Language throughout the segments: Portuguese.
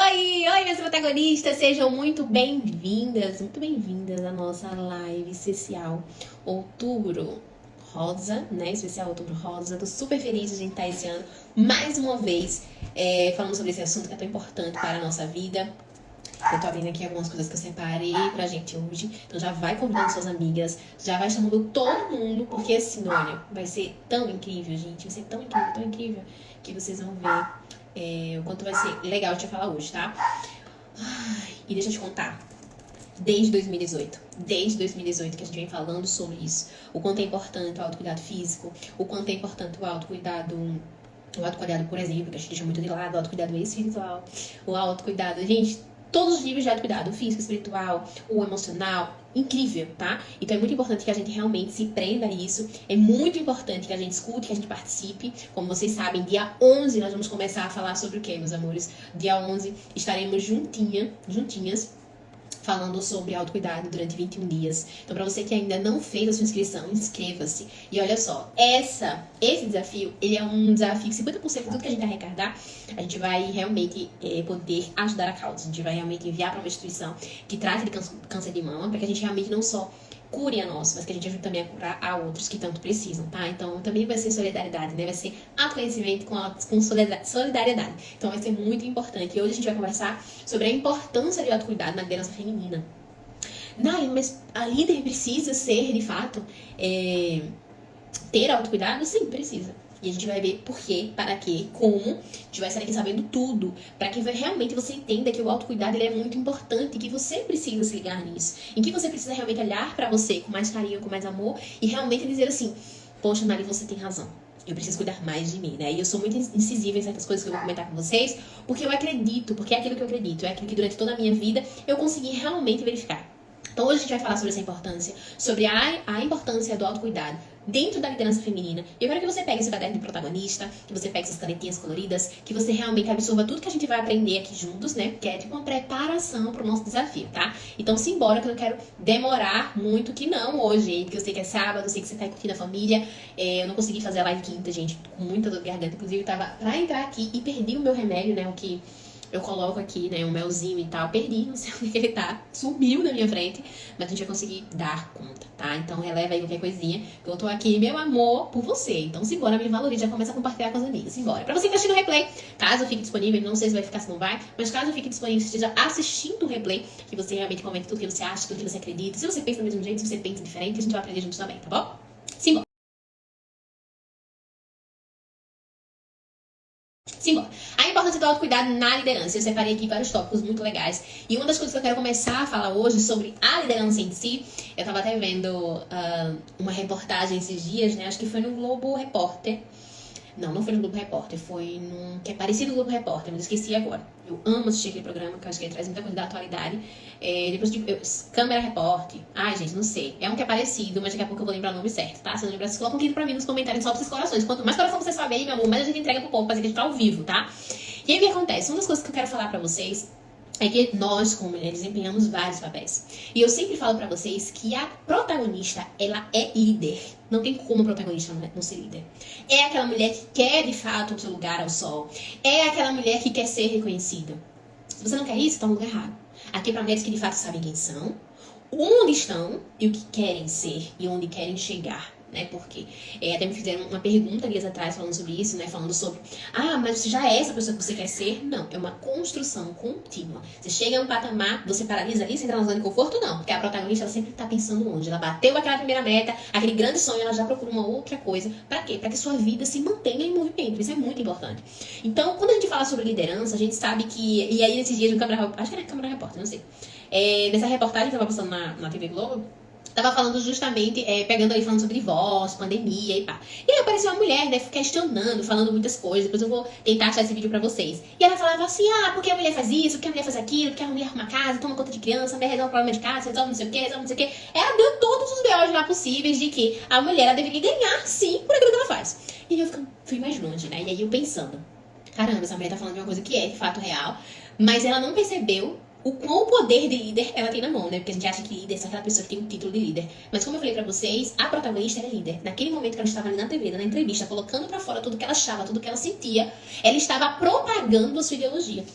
Oi, meus protagonistas, sejam muito bem-vindas à nossa live especial Outubro Rosa, né? Especial Outubro Rosa. Tô super feliz de a gente estar esse ano mais uma vez falando sobre esse assunto que é tão importante para a nossa vida. Eu tô abrindo aqui algumas coisas que eu separei pra gente hoje. Então já vai convidando suas amigas, já vai chamando todo mundo, porque assim, olha, vai ser tão incrível, gente. Vai ser tão incrível que vocês vão ver o quanto vai ser legal de te falar hoje, tá? Ai, e deixa eu te contar. Desde 2018 que a gente vem falando sobre isso. O quanto é importante o autocuidado físico, o quanto é importante o autocuidado, por exemplo, que a gente deixa muito de lado, o autocuidado espiritual, o autocuidado, gente, todos os níveis de autocuidado, o físico, o espiritual, o emocional, incrível, tá? Então é muito importante que a gente realmente se prenda a isso, é muito importante que a gente escute, que a gente participe. Como vocês sabem, dia 11 nós vamos começar a falar sobre o que, meus amores? Dia 11 estaremos juntinhas, falando sobre autocuidado durante 21 dias. Então, para você que ainda não fez a sua inscrição, inscreva-se. E olha só, esse desafio, ele é um desafio que 50% de tudo que a gente arrecadar, a gente vai realmente poder ajudar a causa. A gente vai realmente enviar para uma instituição que trate de câncer de mama, para que a gente realmente não só cure a nós, mas que a gente ajude também a curar a outros que tanto precisam, tá? Então, também vai ser solidariedade, né? Vai ser autoconhecimento com solidariedade. Então, vai ser muito importante. E hoje a gente vai conversar sobre a importância de autocuidado na liderança feminina. Nai, mas a líder precisa ser, de fato, ter autocuidado? Sim, precisa. E a gente vai ver por quê, para quê, como. A gente vai sair aqui sabendo tudo. Para que realmente você entenda que o autocuidado ele é muito importante. Que você precisa se ligar nisso. Em que você precisa realmente olhar para você com mais carinho, com mais amor. E realmente dizer assim, poxa, Nari, você tem razão. Eu preciso cuidar mais de mim, né? E eu sou muito incisiva em certas coisas que eu vou comentar com vocês. Porque eu acredito, porque é aquilo que eu acredito. É aquilo que durante toda a minha vida eu consegui realmente verificar. Então hoje a gente vai falar sobre essa importância. Sobre a importância do autocuidado dentro da liderança feminina. E eu quero que você pegue esse caderno de protagonista, que você pegue essas canetinhas coloridas, que você realmente absorva tudo que a gente vai aprender aqui juntos, né? Que é tipo uma preparação para o nosso desafio, tá? Então simbora, que eu não quero demorar muito, que não hoje, hein? Porque eu sei que é sábado, eu sei que você tá curtindo a família. Eu não consegui fazer a live quinta, gente, com muita dor de garganta. Inclusive, eu tava pra entrar aqui e perdi o meu remédio, né? O que eu coloco aqui, né, um melzinho e tal, perdi, não sei onde ele tá, sumiu na minha frente, mas a gente vai conseguir dar conta, tá? Então releva aí qualquer coisinha, que eu tô aqui, meu amor, por você. Então simbora, me valorize, já começa a compartilhar com as amigas, simbora. Pra você que tá assistindo o replay, caso fique disponível, não sei se vai ficar, se não vai, mas caso fique disponível, se esteja assistindo o replay, que você realmente comente tudo que você acha, tudo que você acredita, se você pensa do mesmo jeito, se você pensa diferente, a gente vai aprender juntos também, tá bom? Simbora. Simbora. A importância do autocuidado na liderança. Eu separei aqui vários tópicos muito legais. E uma das coisas que eu quero começar a falar hoje sobre a liderança em si, eu tava até vendo uma reportagem esses dias, né? Acho que foi no Globo Repórter. Não foi no Globo Repórter, foi num que é parecido com o Globo Repórter, mas esqueci agora. Eu amo assistir aquele programa, que eu acho que ele traz muita coisa da atualidade. Câmera Repórter. Ai, gente, não sei. É um que é parecido, mas daqui a pouco eu vou lembrar o nome certo, tá? Se não lembrar, vocês colocam aqui pra mim nos comentários, só pra esses corações. Quanto mais coração vocês saberem, meu amor, mais a gente entrega pro povo, pra que a gente tá ao vivo, tá? E aí o que acontece? Uma das coisas que eu quero falar pra vocês é que nós, como mulheres, desempenhamos vários papéis. E eu sempre falo pra vocês que a protagonista, ela é líder. Não tem como a protagonista não ser líder. É aquela mulher que quer, de fato, o seu lugar ao sol. É aquela mulher que quer ser reconhecida. Se você não quer isso, tá no lugar errado. Aqui é pra mulheres que, de fato, sabem quem são, onde estão e o que querem ser e onde querem chegar. Né? Porque até me fizeram uma pergunta dias atrás falando sobre isso, né? Falando sobre, mas você já é essa pessoa que você quer ser? Não, é uma construção contínua. Você chega a um patamar, você paralisa ali, você entra na zona de conforto? Não, porque a protagonista, ela sempre tá pensando longe. Ela bateu aquela primeira meta, aquele grande sonho, ela já procura uma outra coisa. Pra quê? Pra que sua vida se mantenha em movimento. Isso é muito importante. Então, quando a gente fala sobre liderança, a gente sabe que, e aí nesses dias no Câmara, acho que era Câmara Repórter, não sei. Nessa reportagem que tava passando na TV Globo, tava falando justamente, pegando ali, falando sobre divórcio, pandemia e pá. E aí apareceu uma mulher, né, questionando, falando muitas coisas. Depois eu vou tentar achar esse vídeo pra vocês. E ela falava assim, porque a mulher faz isso, porque a mulher faz aquilo, porque a mulher arruma casa, toma conta de criança, a mulher resolve problema de casa, resolve não sei o que, resolve não sei o que. Ela deu todos os B.O.s lá possíveis de que a mulher, ela deveria ganhar, sim, por aquilo que ela faz. E aí eu fui mais longe, né, e aí eu pensando, caramba, essa mulher tá falando de uma coisa que é, de fato, real, mas ela não percebeu o quão poder de líder ela tem na mão, né? Porque a gente acha que líder é só aquela pessoa que tem um título de líder. Mas como eu falei pra vocês, a protagonista era líder. Naquele momento que ela estava ali na TV, na entrevista, colocando pra fora tudo que ela achava, tudo que ela sentia, ela estava propagando a sua ideologia.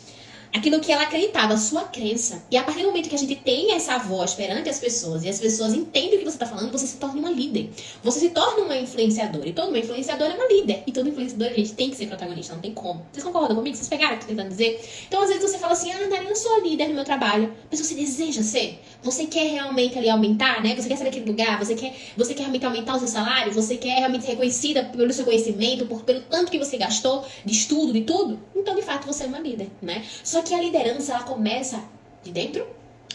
aquilo que ela acreditava, a sua crença. E a partir do momento que a gente tem essa voz perante as pessoas e as pessoas entendem o que você está falando, você se torna uma líder. Você se torna uma influenciadora. E toda uma influenciadora é uma líder. E toda influenciadora, a gente tem que ser protagonista, não tem como. Vocês concordam comigo? Vocês pegaram o que eu tô tentando dizer? Então, às vezes você fala assim, Nali, eu não sou líder no meu trabalho. Mas você deseja ser? Você quer realmente ali aumentar, né? Você quer sair daquele lugar? Você quer realmente aumentar o seu salário? Você quer realmente ser reconhecida pelo seu conhecimento, pelo tanto que você gastou de estudo, de tudo? Então, de fato, você é uma líder, né? Só que a liderança, ela começa de dentro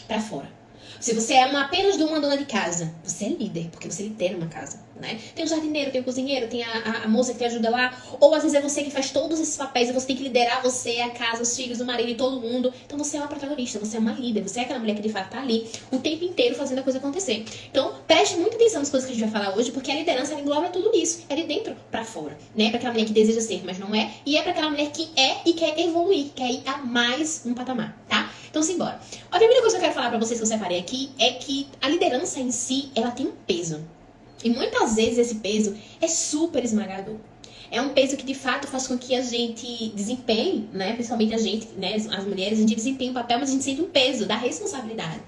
pra fora. Se você é apenas uma dona de casa, você é líder, porque você lidera uma casa, né? Tem o jardineiro, tem o cozinheiro, tem a moça que te ajuda lá. Ou às vezes é você que faz todos esses papéis e você tem que liderar você, a casa, os filhos, o marido e todo mundo. Então você é uma protagonista, você é uma líder, você é aquela mulher que de fato tá ali o tempo inteiro fazendo a coisa acontecer. Então preste muita atenção nas coisas que a gente vai falar hoje, porque a liderança engloba tudo isso. É de dentro pra fora, né? É pra aquela mulher que deseja ser, mas não é. E é pra aquela mulher que é e quer evoluir, quer ir a mais um patamar, tá? Então simbora. A primeira coisa que eu quero falar pra vocês que eu separei aqui é que a liderança em si, ela tem um peso. E muitas vezes esse peso é super esmagador. É um peso que de fato faz com que a gente desempenhe, né? Principalmente a gente, né? As mulheres, a gente desempenha um papel, mas a gente sente um peso da responsabilidade.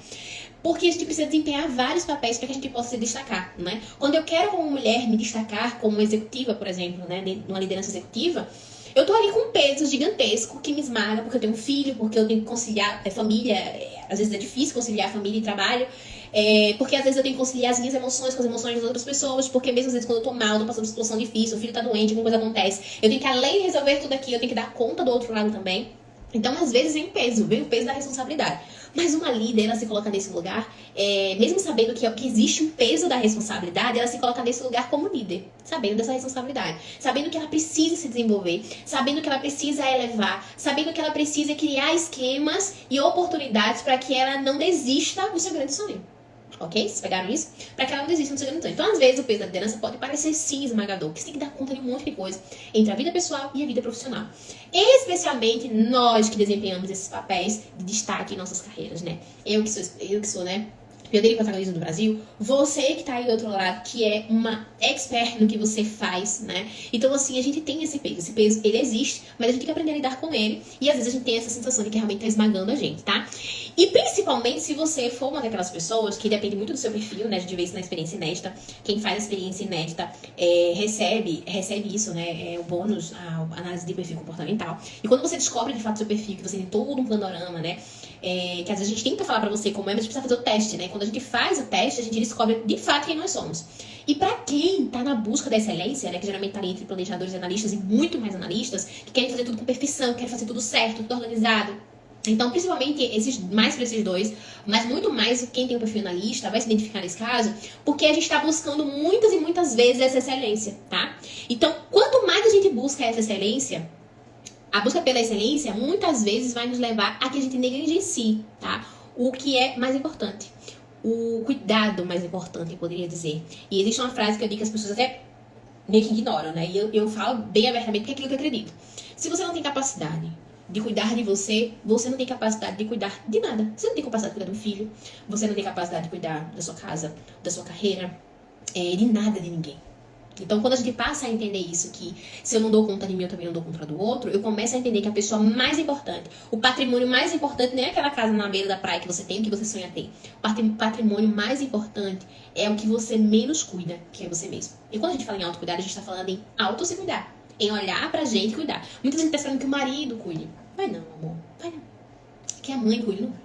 Porque a gente precisa desempenhar vários papéis para que a gente possa se destacar, né? Quando eu quero como mulher me destacar como executiva, por exemplo, né? Numa liderança executiva, eu tô ali com um peso gigantesco que me esmaga, porque eu tenho um filho, porque eu tenho que conciliar família. Às vezes é difícil conciliar família e trabalho. Porque às vezes eu tenho que conciliar as minhas emoções com as emoções das outras pessoas. Porque mesmo às vezes quando eu tô mal, tô passando por uma situação difícil, o filho tá doente, alguma coisa acontece, eu tenho que, além de resolver tudo aqui, eu tenho que dar conta do outro lado também. Então, às vezes, vem o peso da responsabilidade. Mas uma líder, ela se coloca nesse lugar, mesmo sabendo que existe um peso da responsabilidade, ela se coloca nesse lugar como líder, sabendo dessa responsabilidade, sabendo que ela precisa se desenvolver, sabendo que ela precisa elevar, sabendo que ela precisa criar esquemas e oportunidades para que ela não desista do seu grande sonho. Ok? Vocês pegaram isso? Para que ela não desista do seu grande sonho. Então, às vezes, o peso da liderança pode parecer sim esmagador, porque você tem que dar conta de um monte de coisa entre a vida pessoal e a vida profissional. Especialmente nós que desempenhamos esses papéis de destaque em nossas carreiras, né? Eu que sou, né? Pioneira em protagonismo do Brasil, você que tá aí do outro lado, que é uma expert no que você faz, né? Então, assim, a gente tem esse peso, ele existe, mas a gente tem que aprender a lidar com ele, e às vezes a gente tem essa sensação de que realmente tá esmagando a gente, tá? E principalmente se você for uma daquelas pessoas, que depende muito do seu perfil, né? A gente vê isso na experiência inédita, quem faz a experiência inédita recebe isso, né? O bônus, a análise de perfil comportamental. E quando você descobre de fato o seu perfil, que você tem todo um panorama, né? Que às vezes a gente tenta falar pra você como é, mas a gente precisa fazer o teste, né? Quando a gente faz o teste, a gente descobre de fato quem nós somos. E pra quem tá na busca da excelência, né? Que geralmente tá ali entre planejadores e analistas e muito mais analistas, que querem fazer tudo com perfeição, querem fazer tudo certo, tudo organizado. Então, principalmente mais para esses dois, mas muito mais quem tem o perfil analista vai se identificar nesse caso, porque a gente está buscando muitas e muitas vezes essa excelência, tá? Então, quanto mais a gente busca essa excelência, a busca pela excelência muitas vezes vai nos levar a que a gente negligencie, tá? O que é mais importante. O cuidado mais importante, eu poderia dizer. E existe uma frase que eu digo que as pessoas até meio que ignoram, né? E eu falo bem abertamente porque é aquilo que eu acredito. Se você não tem capacidade de cuidar de você, você não tem capacidade de cuidar de nada. Você não tem capacidade de cuidar do filho, você não tem capacidade de cuidar da sua casa, da sua carreira, de nada, de ninguém. Então, quando a gente passa a entender isso, que se eu não dou conta de mim, eu também não dou conta do outro, eu começo a entender que a pessoa mais importante, o patrimônio mais importante, nem é aquela casa na beira da praia que você tem, que você sonha ter. O patrimônio mais importante é o que você menos cuida, que é você mesmo. E quando a gente fala em autocuidado, a gente está falando em auto-se cuidar, em olhar pra gente e cuidar. Muita gente tá esperando que o marido cuide. Vai não, amor. Vai não. Que a mãe cuide, não vai.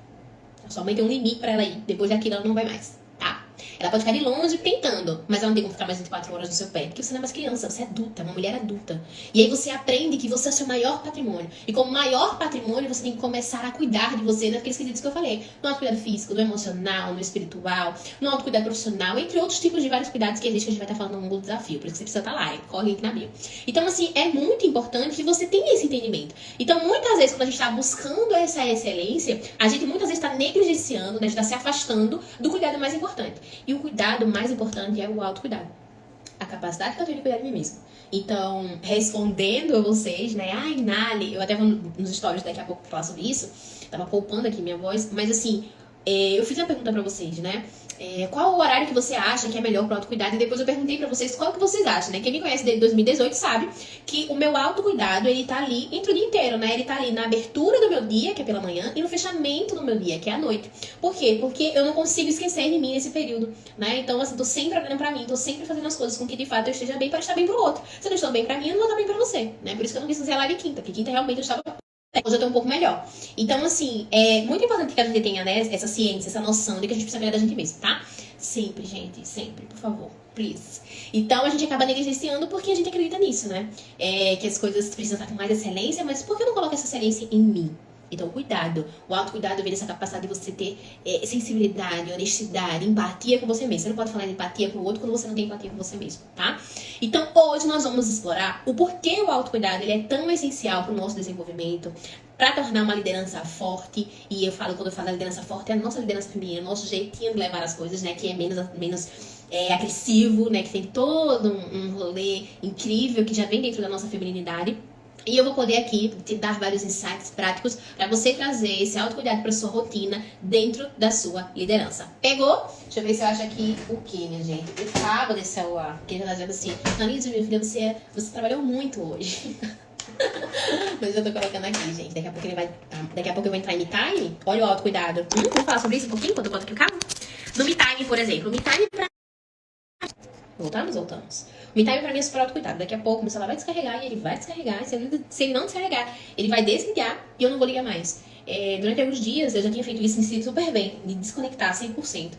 A sua mãe tem um limite pra ela ir. Depois daquilo, ela não vai mais. Tá? Ela pode ficar de longe tentando, mas ela não tem como ficar mais 24 horas no seu pé. Porque você não é mais criança, você é adulta, uma mulher adulta. E aí você aprende que você é o seu maior patrimônio. E como maior patrimônio, você tem que começar a cuidar de você naqueles quesitos que eu falei. No autocuidado físico, no emocional, no espiritual, no autocuidado profissional, entre outros tipos de vários cuidados que existe, que a gente vai estar falando no longo do desafio. Por isso que você precisa estar lá, corre link na bio. Então, assim, é muito importante que você tenha esse entendimento. Então, muitas vezes, quando a gente está buscando essa excelência, a gente muitas vezes está negligenciando, né? A gente está se afastando do cuidado mais importante. E o cuidado mais importante é o autocuidado. A capacidade que eu tenho de cuidar de mim mesmo. Então, respondendo a vocês, né? Ai, Nali, eu até vou nos stories daqui a pouco falar sobre isso. Tava poupando aqui minha voz. Mas assim, eu fiz uma pergunta pra vocês, né? qual o horário que você acha que é melhor pro autocuidado? E depois eu perguntei pra vocês qual que vocês acham, né? Quem me conhece desde 2018 sabe que o meu autocuidado, ele tá ali entre o dia inteiro, né? Ele tá ali na abertura do meu dia, que é pela manhã, e no fechamento do meu dia, que é à noite. Por quê? Porque eu não consigo esquecer de mim nesse período, né? Então, assim, tô sempre olhando pra mim, tô sempre fazendo as coisas com que de fato eu esteja bem para estar bem pro outro. Se eu não estou bem pra mim, eu não vou estar bem pra você, né? Por isso que eu não quis fazer a live quinta, porque quinta realmente eu estava. Hoje eu tô um pouco melhor. Então, assim, é muito importante que a gente tenha, né, essa ciência, essa noção de que a gente precisa cuidar da gente mesmo, tá? Sempre, gente, sempre, por favor, please. Então, a gente acaba negligenciando porque a gente acredita nisso, né? Que as coisas precisam estar com mais excelência, mas por que eu não coloco essa excelência em mim? Então, cuidado. O autocuidado vem dessa capacidade de você ter sensibilidade, honestidade, empatia com você mesmo. Você não pode falar de empatia com o outro quando você não tem empatia com você mesmo, tá? Então, hoje nós vamos explorar o porquê o autocuidado ele é tão essencial para o nosso desenvolvimento, para tornar uma liderança forte. E quando eu falo da liderança forte, é a nossa liderança feminina, o nosso jeitinho de levar as coisas, né? Que é menos agressivo, né? Que tem todo um rolê incrível que já vem dentro da nossa feminilidade. E eu vou poder aqui te dar vários insights práticos para você trazer esse autocuidado para sua rotina dentro da sua liderança. Pegou? Deixa eu ver se eu acho aqui o que, minha gente. O cabo desse celular. Porque já tá dizendo assim, Anisa, minha filha, você trabalhou muito hoje. Mas eu tô colocando aqui, gente. Daqui a pouco eu vou entrar em Me Time. Olha o autocuidado. Vamos falar sobre isso um pouquinho enquanto eu boto aqui o cabo? No Me Time, por exemplo. O Me Time pra... Voltamos? O Me Time pra mim é super autocuidado. Daqui a pouco meu celular vai descarregar e ele vai descarregar. Se ele não descarregar, ele vai desligar e eu não vou ligar mais. Durante alguns dias eu já tinha feito isso e me sinto super bem, de desconectar 100%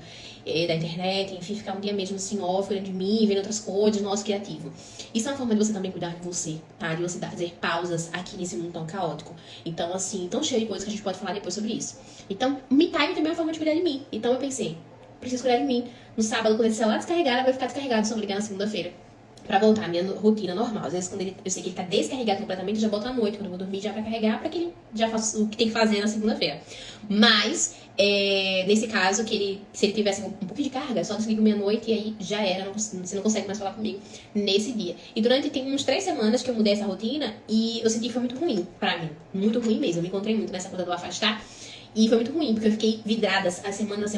da internet, enfim, ficar um dia mesmo assim off, cuidando de mim, vendo outras coisas, nosso criativo. Isso é uma forma de você também cuidar de você, tá? De você fazer pausas aqui nesse mundo tão caótico. Então, assim, tão cheio de coisas que a gente pode falar depois sobre isso. Então, Me Time também é uma forma de cuidar de mim. Então eu pensei, preciso cuidar de mim. No sábado, quando esse celular descarregar, vai ficar descarregado, só vou ligar na segunda-feira. Pra voltar à minha rotina normal. Às vezes, quando eu sei que ele tá descarregado completamente, eu já boto à noite, quando eu vou dormir, já pra carregar, pra que ele já faça o que tem que fazer na segunda-feira. Mas, nesse caso, se ele tivesse um pouco de carga, só desligo meia-noite e aí já era, você não consegue mais falar comigo nesse dia. E tem uns 3 semanas que eu mudei essa rotina e eu senti que foi muito ruim pra mim. Muito ruim mesmo. Eu me encontrei muito nessa coisa do afastar. E foi muito ruim, porque eu fiquei vidrada as semanas,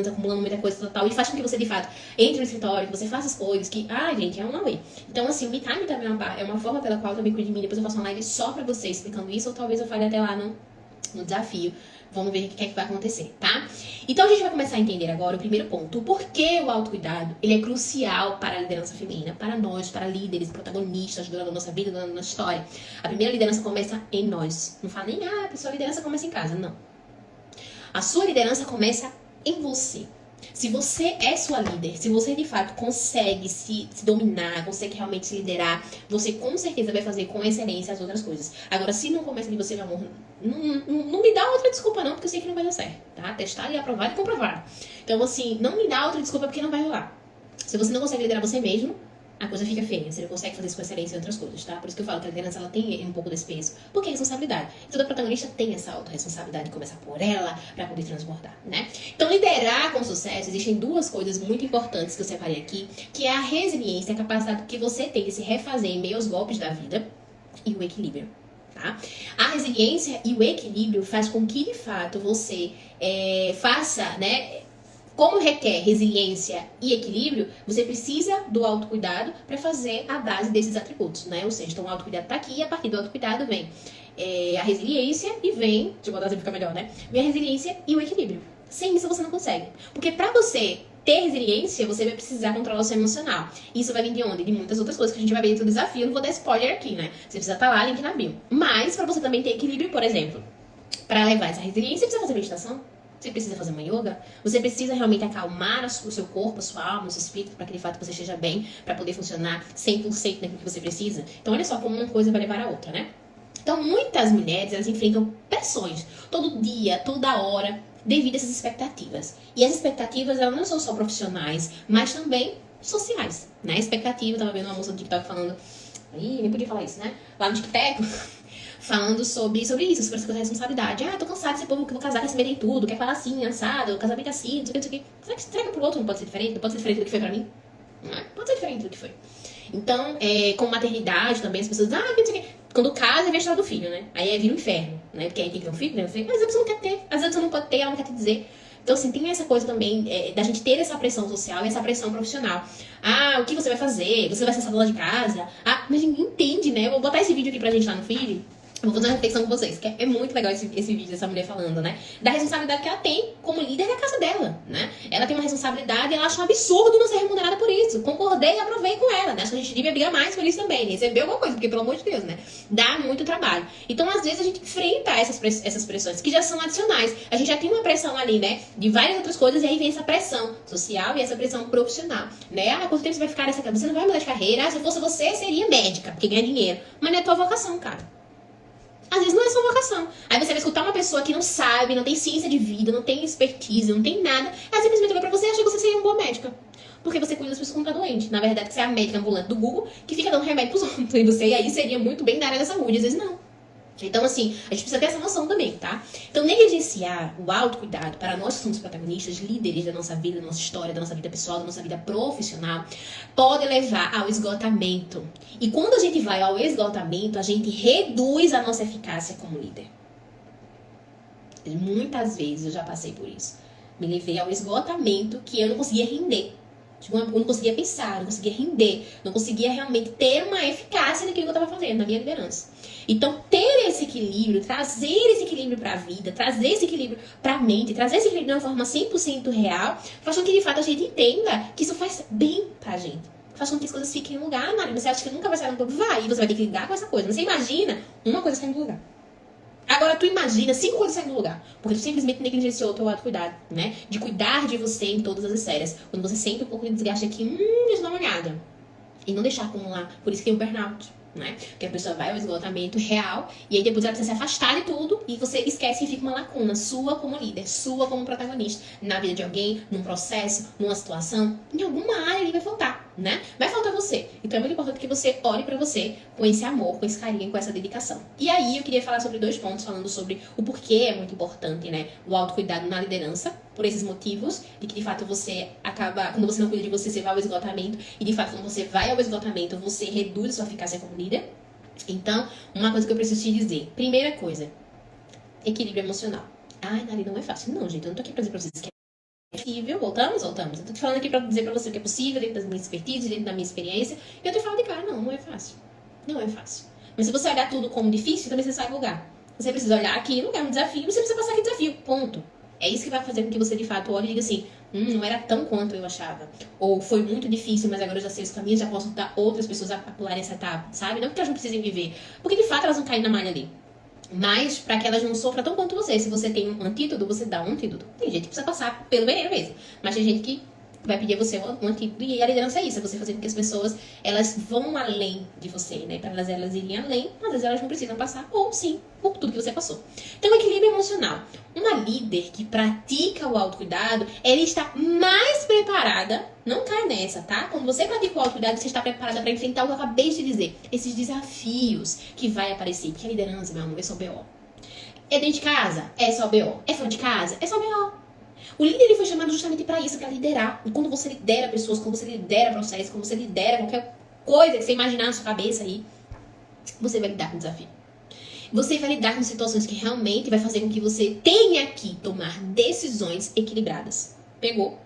acumulando muita coisa tal. E faz com que você, de fato, entre no escritório, que você faça as coisas, que... Ai, gente, é um auê. Então, assim, o Me Time também é uma forma pela qual eu também cuido de mim. Depois eu faço uma live só pra você, explicando isso. Ou talvez eu fale até lá no desafio. Vamos ver o que é que vai acontecer, tá? Então, a gente vai começar a entender agora o primeiro ponto. O porquê o autocuidado, ele é crucial para a liderança feminina, para nós, para líderes, protagonistas da nossa vida, da nossa história. A primeira liderança começa em nós. Não fala nem, a pessoa liderança começa em casa. Não. A sua liderança começa em você. Se você é sua líder, se você de fato consegue se dominar, consegue realmente se liderar, você com certeza vai fazer com excelência as outras coisas. Agora, se não começa de você, meu amor, não me dá outra desculpa não, porque eu sei que não vai dar certo, tá? Testado e aprovado e comprovado. Então, assim, não me dá outra desculpa porque não vai rolar. Se você não consegue liderar você mesmo, a coisa fica feia. Você não consegue fazer isso com excelência em outras coisas, tá? Por isso que eu falo que a liderança, ela tem um pouco desse peso. Porque é responsabilidade. Toda protagonista tem essa autorresponsabilidade de começar por ela pra poder transbordar, né? Então, liderar com sucesso, existem 2 coisas muito importantes que eu separei aqui, que é a resiliência, a capacidade que você tem de se refazer em meio aos golpes da vida e o equilíbrio. Tá? A resiliência e o equilíbrio faz com que, de fato, você faça, né? Como requer resiliência e equilíbrio, você precisa do autocuidado para fazer a base desses atributos, né? Ou seja, então o autocuidado tá aqui e a partir do autocuidado vem a resiliência e vem, deixa eu botar assim pra ficar melhor, né? Vem a resiliência e o equilíbrio. Sem isso você não consegue. Porque para você ter resiliência, você vai precisar controlar o seu emocional. Isso vai vir de onde? De muitas outras coisas que a gente vai ver dentro do desafio. Eu não vou dar spoiler aqui, né? Você precisa estar lá, link na bio. Mas, para você também ter equilíbrio, por exemplo, para levar essa resiliência, você precisa fazer meditação. Você precisa fazer uma yoga, você precisa realmente acalmar o seu corpo, a sua alma, o seu espírito, para que de fato você esteja bem, para poder funcionar 100% naquilo que você precisa. Então olha só como uma coisa vai levar a outra, né? Então muitas mulheres, elas enfrentam pressões, todo dia, toda hora, devido a essas expectativas. E as expectativas, elas não são só profissionais, mas também sociais, né? Expectativa, eu tava vendo uma moça do TikTok falando, nem podia falar isso, né? Lá no TikTok, falando sobre isso, sobre essa coisa de responsabilidade. Tô cansada desse povo que vou casar, quer se meter em tudo, quer falar assim, assado, casamento assim, não sei o que, não sei o que. Será que pro outro não pode ser diferente? Não pode ser diferente do que foi pra mim? Não é? Pode ser diferente do que foi. Então, com maternidade também, as pessoas dizem, não sei o que. Quando casa, é ver a história do filho, né? Aí vira um inferno, né? Porque aí tem que ter um filho, né? Às vezes a pessoa não quer ter, às vezes você não pode ter, ela não quer te dizer. Então, assim, tem essa coisa também da gente ter essa pressão social e essa pressão profissional. Ah, o que você vai fazer? Você vai ser essa dona de casa? Ah, mas ninguém entende, né? Eu vou botar esse vídeo aqui pra gente lá no feed. Eu vou fazer uma reflexão com vocês, que é muito legal esse vídeo dessa mulher falando, né? Da responsabilidade que ela tem como líder da casa dela, né? Ela tem uma responsabilidade e ela acha um absurdo não ser remunerada por isso. Concordei e aprovei com ela, né? Acho que a gente devia brigar mais por isso também, né? Receber alguma coisa, porque pelo amor de Deus, né? Dá muito trabalho. Então, às vezes, a gente enfrenta essas pressões, que já são adicionais. A gente já tem uma pressão ali, né? De várias outras coisas, e aí vem essa pressão social e essa pressão profissional, né? Ah, quanto tempo você vai ficar nessa casa? Você não vai mudar de carreira? Ah, se fosse você, seria médica, porque ganha dinheiro. Mas não é tua vocação, cara. Às vezes não é sua vocação. Aí você vai escutar uma pessoa que não sabe, não tem ciência de vida, não tem expertise, não tem nada. Ela simplesmente vai pra você e acha que você seria uma boa médica. Porque você cuida das pessoas quando tá doente. Na verdade, você é a médica ambulante do Google que fica dando remédio pros outros. E você aí seria muito bem da área da saúde. Às vezes não. Então, assim, a gente precisa ter essa noção também, tá? Então, negligenciar o autocuidado para nós que somos protagonistas, líderes da nossa vida, da nossa história, da nossa vida pessoal, da nossa vida profissional, pode levar ao esgotamento. E quando a gente vai ao esgotamento, a gente reduz a nossa eficácia como líder. Muitas vezes eu já passei por isso. Me levei ao esgotamento que eu não conseguia render. Eu não conseguia pensar, não conseguia render, não conseguia realmente ter uma eficácia naquilo que eu estava fazendo, na minha liderança. Então, ter esse equilíbrio, trazer esse equilíbrio para a vida, trazer esse equilíbrio para a mente, trazer esse equilíbrio de uma forma 100% real, faz com que de fato a gente entenda que isso faz bem pra gente. Faz com que as coisas fiquem no lugar, Mari. Você acha que nunca vai sair no topo? Vai, e você vai ter que lidar com essa coisa. Mas você imagina uma coisa saindo do lugar. Agora, tu imagina 5 coisas saindo do lugar. Porque tu simplesmente negligenciou o teu autocuidado, né? De cuidar de você em todas as esferas. Quando você sente um pouco de desgaste aqui, deixa eu dar uma olhada. E não deixar acumular. Por isso que tem o burnout, né? Porque a pessoa vai ao esgotamento real e aí depois ela precisa se afastar de tudo e você esquece que fica uma lacuna sua como líder, sua como protagonista na vida de alguém, num processo, numa situação, em alguma área ali vai faltar, né? Vai faltar você. Então é muito importante que você olhe pra você com esse amor, com esse carinho, com essa dedicação. E aí eu queria falar sobre 2 pontos, falando sobre o porquê é muito importante, né? O autocuidado na liderança, por esses motivos, de que de fato você acaba, quando você não cuida de você, você vai ao esgotamento, e de fato quando você vai ao esgotamento, você reduz a sua eficácia como líder. Então, uma coisa que eu preciso te dizer, primeira coisa, equilíbrio emocional. Ai, Nari, não é fácil. Não, gente, eu não tô aqui pra dizer pra vocês que é possível. Voltamos. Eu tô te falando aqui pra dizer pra você o que é possível, dentro das minhas expertises, dentro da minha experiência, e eu te falo de cara, não é fácil. Não é fácil. Mas se você olhar tudo como difícil, também você sai do lugar. Você precisa olhar aquilo, é um desafio, você precisa passar aquele desafio, ponto. É isso que vai fazer com que você, de fato, olhe e diga assim, não era tão quanto eu achava. Ou foi muito difícil, mas agora eu já sei os caminhos, já posso dar outras pessoas a pularem essa etapa, sabe? Não que elas não precisem viver. Porque, de fato, elas vão cair na malha ali. Mas, para que elas não sofram tão quanto você. Se você tem um antídoto, você dá um antídoto. Tem gente que precisa passar pelo veneno mesmo. Mas tem gente que vai pedir a você um antídoto. E a liderança é isso. É você fazer com que as pessoas, elas vão além de você, né? Para elas irem além, às vezes elas não precisam passar. Ou sim, por tudo que você passou. Então, equilíbrio emocional. Uma líder que pratica o autocuidado, ela está mais preparada. Não cai nessa, tá? Quando você pratica o autocuidado, você está preparada para enfrentar o que eu acabei de dizer. Esses desafios que vai aparecer. Porque a liderança, meu amor, é só BO. É dentro de casa? É só BO. É fora de casa? É só BO. O líder ele foi chamado justamente para isso, para liderar. E quando você lidera pessoas, quando você lidera processos, quando você lidera qualquer coisa que você imaginar na sua cabeça aí, você vai lidar com o desafio. Você vai lidar com situações que realmente vai fazer com que você tenha que tomar decisões equilibradas. Pegou?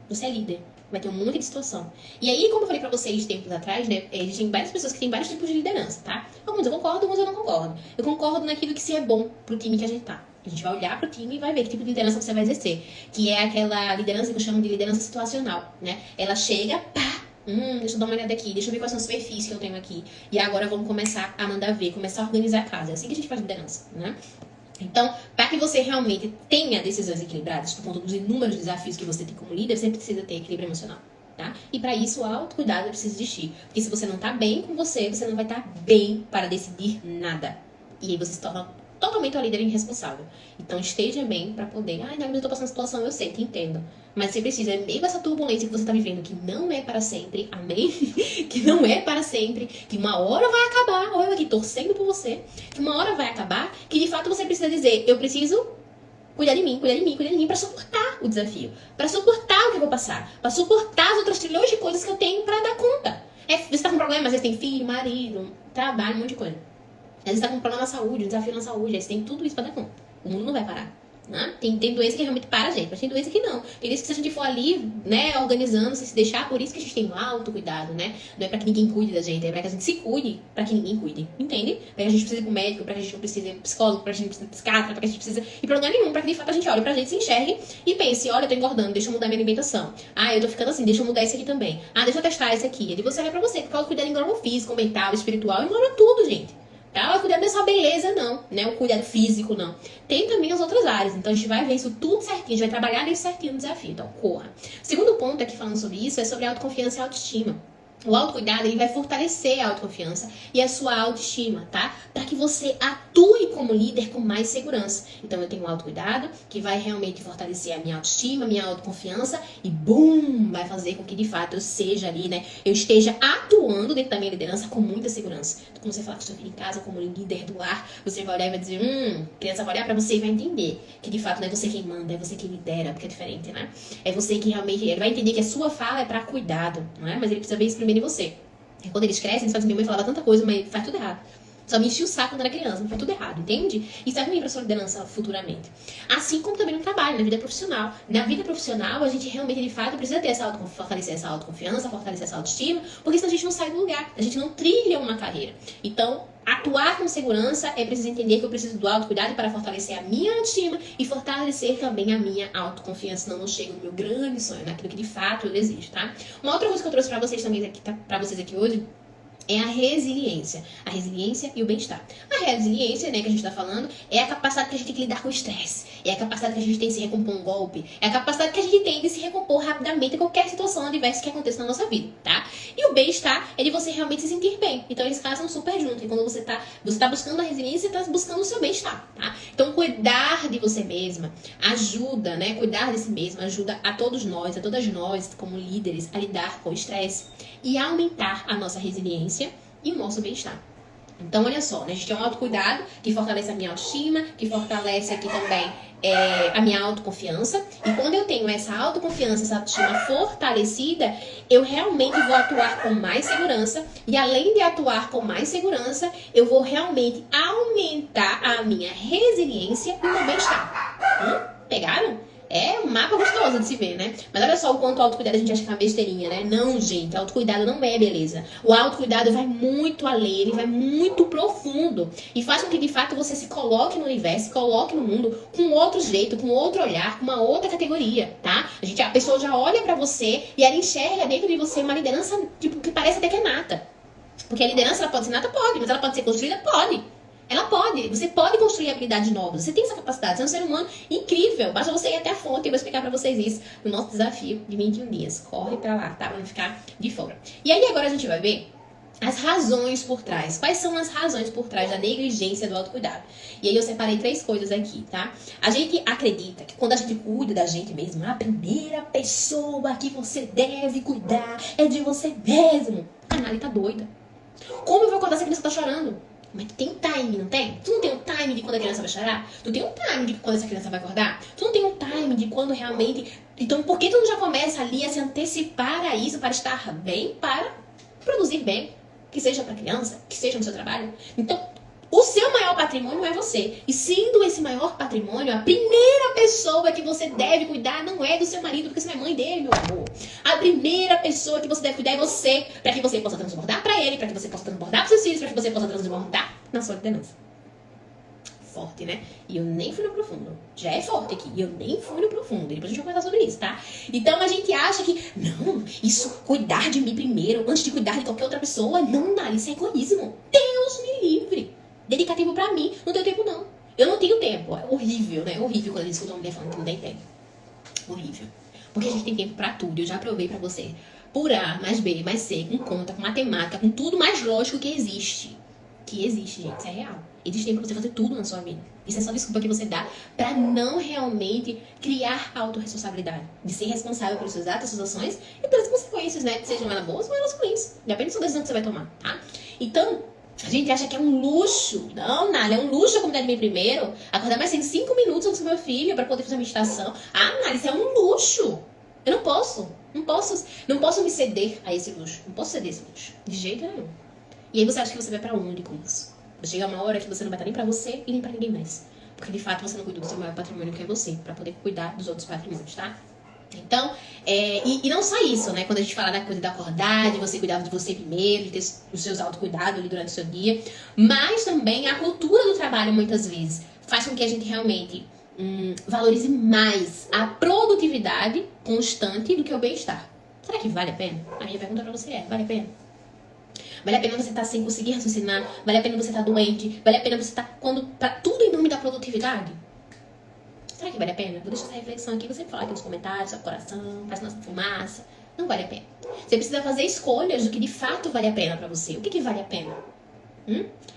Você é líder. Vai ter um monte de situação. E aí, como eu falei pra vocês tempos atrás, né? Existem várias pessoas que têm vários tipos de liderança, tá? Alguns eu concordo, alguns eu não concordo. Eu concordo naquilo que se é bom pro time que a gente tá. A gente vai olhar pro time e vai ver que tipo de liderança você vai exercer. Que é aquela liderança que eu chamo de liderança situacional, né? Ela chega, pá, deixa eu dar uma olhada aqui, deixa eu ver quais são os perfis que eu tenho aqui. E agora vamos começar a mandar ver, começar a organizar a casa. É assim que a gente faz liderança, né? Então, para que você realmente tenha decisões equilibradas, por conta dos inúmeros desafios que você tem como líder, você precisa ter equilíbrio emocional, tá? E para isso, o autocuidado precisa existir. Porque se você não tá bem com você não vai estar bem para decidir nada. E aí você se torna totalmente uma líder irresponsável. Então, esteja bem para poder... Ai, não, eu tô passando situação, eu sei, te entendo. Mas você precisa, meio essa turbulência que você tá vivendo, que não é para sempre, amém? Que não é para sempre, que uma hora vai acabar, ou eu aqui torcendo por você, que uma hora vai acabar, que de fato você precisa dizer, eu preciso cuidar de mim, para suportar o desafio, para suportar o que eu vou passar, para suportar as outras trilhões de coisas que eu tenho para dar conta. Você tá com problema, às vezes tem filho, marido, trabalho, um monte de coisa. Às vezes tá com um problema na saúde, um desafio na saúde, aí você tem tudo isso pra dar conta. O mundo não vai parar, Né? Tem doença que realmente para a gente, mas tem doença que não. Tem doença que se a gente for ali, né, organizando, se deixar, por isso que a gente tem um autocuidado, né? Não é pra que ninguém cuide da gente, é pra que a gente se cuide, pra que ninguém cuide, entende? Pra que a gente precise ir pro médico, pra que a gente não precise ir pro psicólogo, pra que a gente precise ir pro psiquiatra, pra que a gente precise ir pra lugar nenhum, pra que de fato a gente olhe pra gente, se enxergue e pense, olha, eu tô engordando, deixa eu mudar minha alimentação. Ah, eu tô ficando assim, deixa eu mudar esse aqui também. Ah, deixa eu testar esse aqui. É de você olhar pra você, porque o autocuidado engloba o físico, o mental, o espiritual, engloba tudo, gente. Tá? O cuidado não é só beleza, não, né? O cuidado físico, não. Tem também as outras áreas. Então, a gente vai ver isso tudo certinho. A gente vai trabalhar nisso certinho no desafio. Então, corra. Segundo ponto aqui falando sobre isso é sobre autoconfiança e autoestima. O autocuidado, ele vai fortalecer a autoconfiança e a sua autoestima, tá? Para que você atue como líder com mais segurança. Então, eu tenho um autocuidado que vai realmente fortalecer a minha autoestima, minha autoconfiança e, bum, vai fazer com que, de fato, eu seja ali, né? Eu esteja atuando dentro da minha liderança com muita segurança. Então, quando você falar com seu filho em casa como líder do lar, você vai olhar e vai dizer, a criança vai olhar para você e vai entender que, de fato, não é você quem manda, é você quem lidera, porque é diferente, né? É você que realmente, ele vai entender que a sua fala é para cuidado, não é? Mas ele precisa ver isso primeiro em você. E quando eles crescem, eles fazem, minha mãe falava tanta coisa, mas faz tudo errado. Só me enchia o saco quando era criança, mas faz tudo errado, entende? Isso é ruim pra sua liderança futuramente. Assim como também no trabalho, na vida profissional. Na vida profissional, a gente realmente, de fato, precisa ter fortalecer essa autoconfiança, fortalecer essa autoestima, porque senão a gente não sai do lugar, a gente não trilha uma carreira. Então, atuar com segurança é preciso entender que eu preciso do autocuidado para fortalecer a minha autoestima e fortalecer também a minha autoconfiança, senão eu não chego no meu grande sonho, naquilo que de fato eu desejo, tá? Uma outra coisa que eu trouxe pra vocês também aqui, pra vocês aqui hoje, é a resiliência. A resiliência e o bem-estar. A resiliência, né, que a gente tá falando, é a capacidade que a gente tem que lidar com o estresse. É a capacidade que a gente tem de se recompor um golpe. É a capacidade que a gente tem de se recompor rapidamente em qualquer situação adversa que aconteça na nossa vida, tá? E o bem-estar é de você realmente se sentir bem. Então eles casam super juntos. E quando você tá buscando a resiliência, você tá buscando o seu bem-estar, tá? Então cuidar de você mesma ajuda, né? Cuidar de si mesma ajuda a todos nós, a todas nós, como líderes, a lidar com o estresse e aumentar a nossa resiliência e o nosso bem-estar. Então, olha só, né? A gente tem um autocuidado que fortalece a minha autoestima, que fortalece aqui também a minha autoconfiança. E quando eu tenho essa autoconfiança, essa autoestima fortalecida, eu realmente vou atuar com mais segurança. E além de atuar com mais segurança, eu vou realmente aumentar a minha resiliência e o meu bem-estar. Pegaram? É um mapa gostoso de se ver, né? Mas olha só o quanto o autocuidado a gente acha que é uma besteirinha, né? Não, gente, autocuidado não é beleza. O autocuidado vai muito além, ele vai muito profundo. E faz com que, de fato, você se coloque no universo, se coloque no mundo com outro jeito, com outro olhar, com uma outra categoria, tá? A pessoa já olha pra você e ela enxerga dentro de você uma liderança, tipo, que parece até que é nata. Porque a liderança, ela pode ser nata? Pode. Mas ela pode ser construída? Pode. Ela pode, você pode construir habilidades novas, você tem essa capacidade, você é um ser humano incrível, basta você ir até a fonte, eu vou explicar pra vocês isso no nosso desafio de 21 dias, corre pra lá, tá? Pra não ficar de fora. E aí agora a gente vai ver as razões por trás, quais são as razões por trás da negligência do autocuidado. E aí eu separei 3 coisas aqui, tá? A gente acredita que quando a gente cuida da gente mesmo, a primeira pessoa que você deve cuidar é de você mesmo. A Nali tá doida. Como eu vou acordar se a criança tá chorando? Mas tu tem um time, não tem? Tu não tem um time de quando a criança vai chorar? Tu tem um time de quando essa criança vai acordar? Tu não tem um time de quando realmente... Então, por que tu não já começa ali a se antecipar a isso para estar bem, para produzir bem? Que seja para criança, que seja no seu trabalho. Então, o seu maior patrimônio é você. E sendo esse maior patrimônio, a primeira pessoa que você deve cuidar não é do seu marido, porque você não é mãe dele, meu amor. A primeira pessoa que você deve cuidar é você, para que você possa transbordar para ele, para que você possa transbordar para seus filhos, para que você possa transbordar na sua liderança. Forte, né? E eu nem fui no profundo. Já é forte aqui. E eu nem fui no profundo. E depois a gente vai conversar sobre isso, tá? Então a gente acha que, não, isso, cuidar de mim primeiro, antes de cuidar de qualquer outra pessoa. Não dá, isso é egoísmo. Deus me livre. Dedicar tempo pra mim. Não tenho tempo, não. Eu não tenho tempo. É horrível, né? É horrível quando a gente escuta uma mulher falando que não tem tempo. Horrível. Porque a gente tem tempo pra tudo. Eu já provei pra você. Por A, mais B, mais C, com conta, com matemática, com tudo mais lógico que existe. Que existe, gente. Isso é real. Existe tempo pra você fazer tudo na sua vida. Isso é só desculpa que você dá pra não realmente criar autorresponsabilidade. De ser responsável pelos seus atos, suas ações e pelas consequências, né? Que sejam elas boas ou elas ruins. Depende da decisão que você vai tomar, tá? Então, a gente acha que é um luxo. Não, Nália, é um luxo eu cuidar de mim primeiro. Acordar mais em 5 minutos antes do meu filho pra poder fazer a meditação. Ah, Nália, isso é um luxo. Eu não posso. Não posso me ceder a esse luxo. Não posso ceder a esse luxo. De jeito nenhum. E aí você acha que você vai pra onde com isso? Vai chegar uma hora que você não vai estar nem pra você e nem pra ninguém mais. Porque de fato você não cuida do seu maior patrimônio, que é você, pra poder cuidar dos outros patrimônios, tá? Então, e não só isso, né? Quando a gente fala da coisa da acordar, de você cuidar de você primeiro, de ter os seus autocuidados ali durante o seu dia, mas também a cultura do trabalho, muitas vezes, faz com que a gente realmente valorize mais a produtividade constante do que o bem-estar. Será que vale a pena? A minha pergunta pra você vale a pena? Vale a pena você estar sem conseguir raciocinar? Vale a pena você estar doente? Vale a pena você estar pra tudo em nome da produtividade? Será que vale a pena? Vou deixar essa reflexão aqui, você fala aqui nos comentários, seu coração, faz nossa fumaça. Não vale a pena. Você precisa fazer escolhas do que de fato vale a pena pra você. O que vale a pena?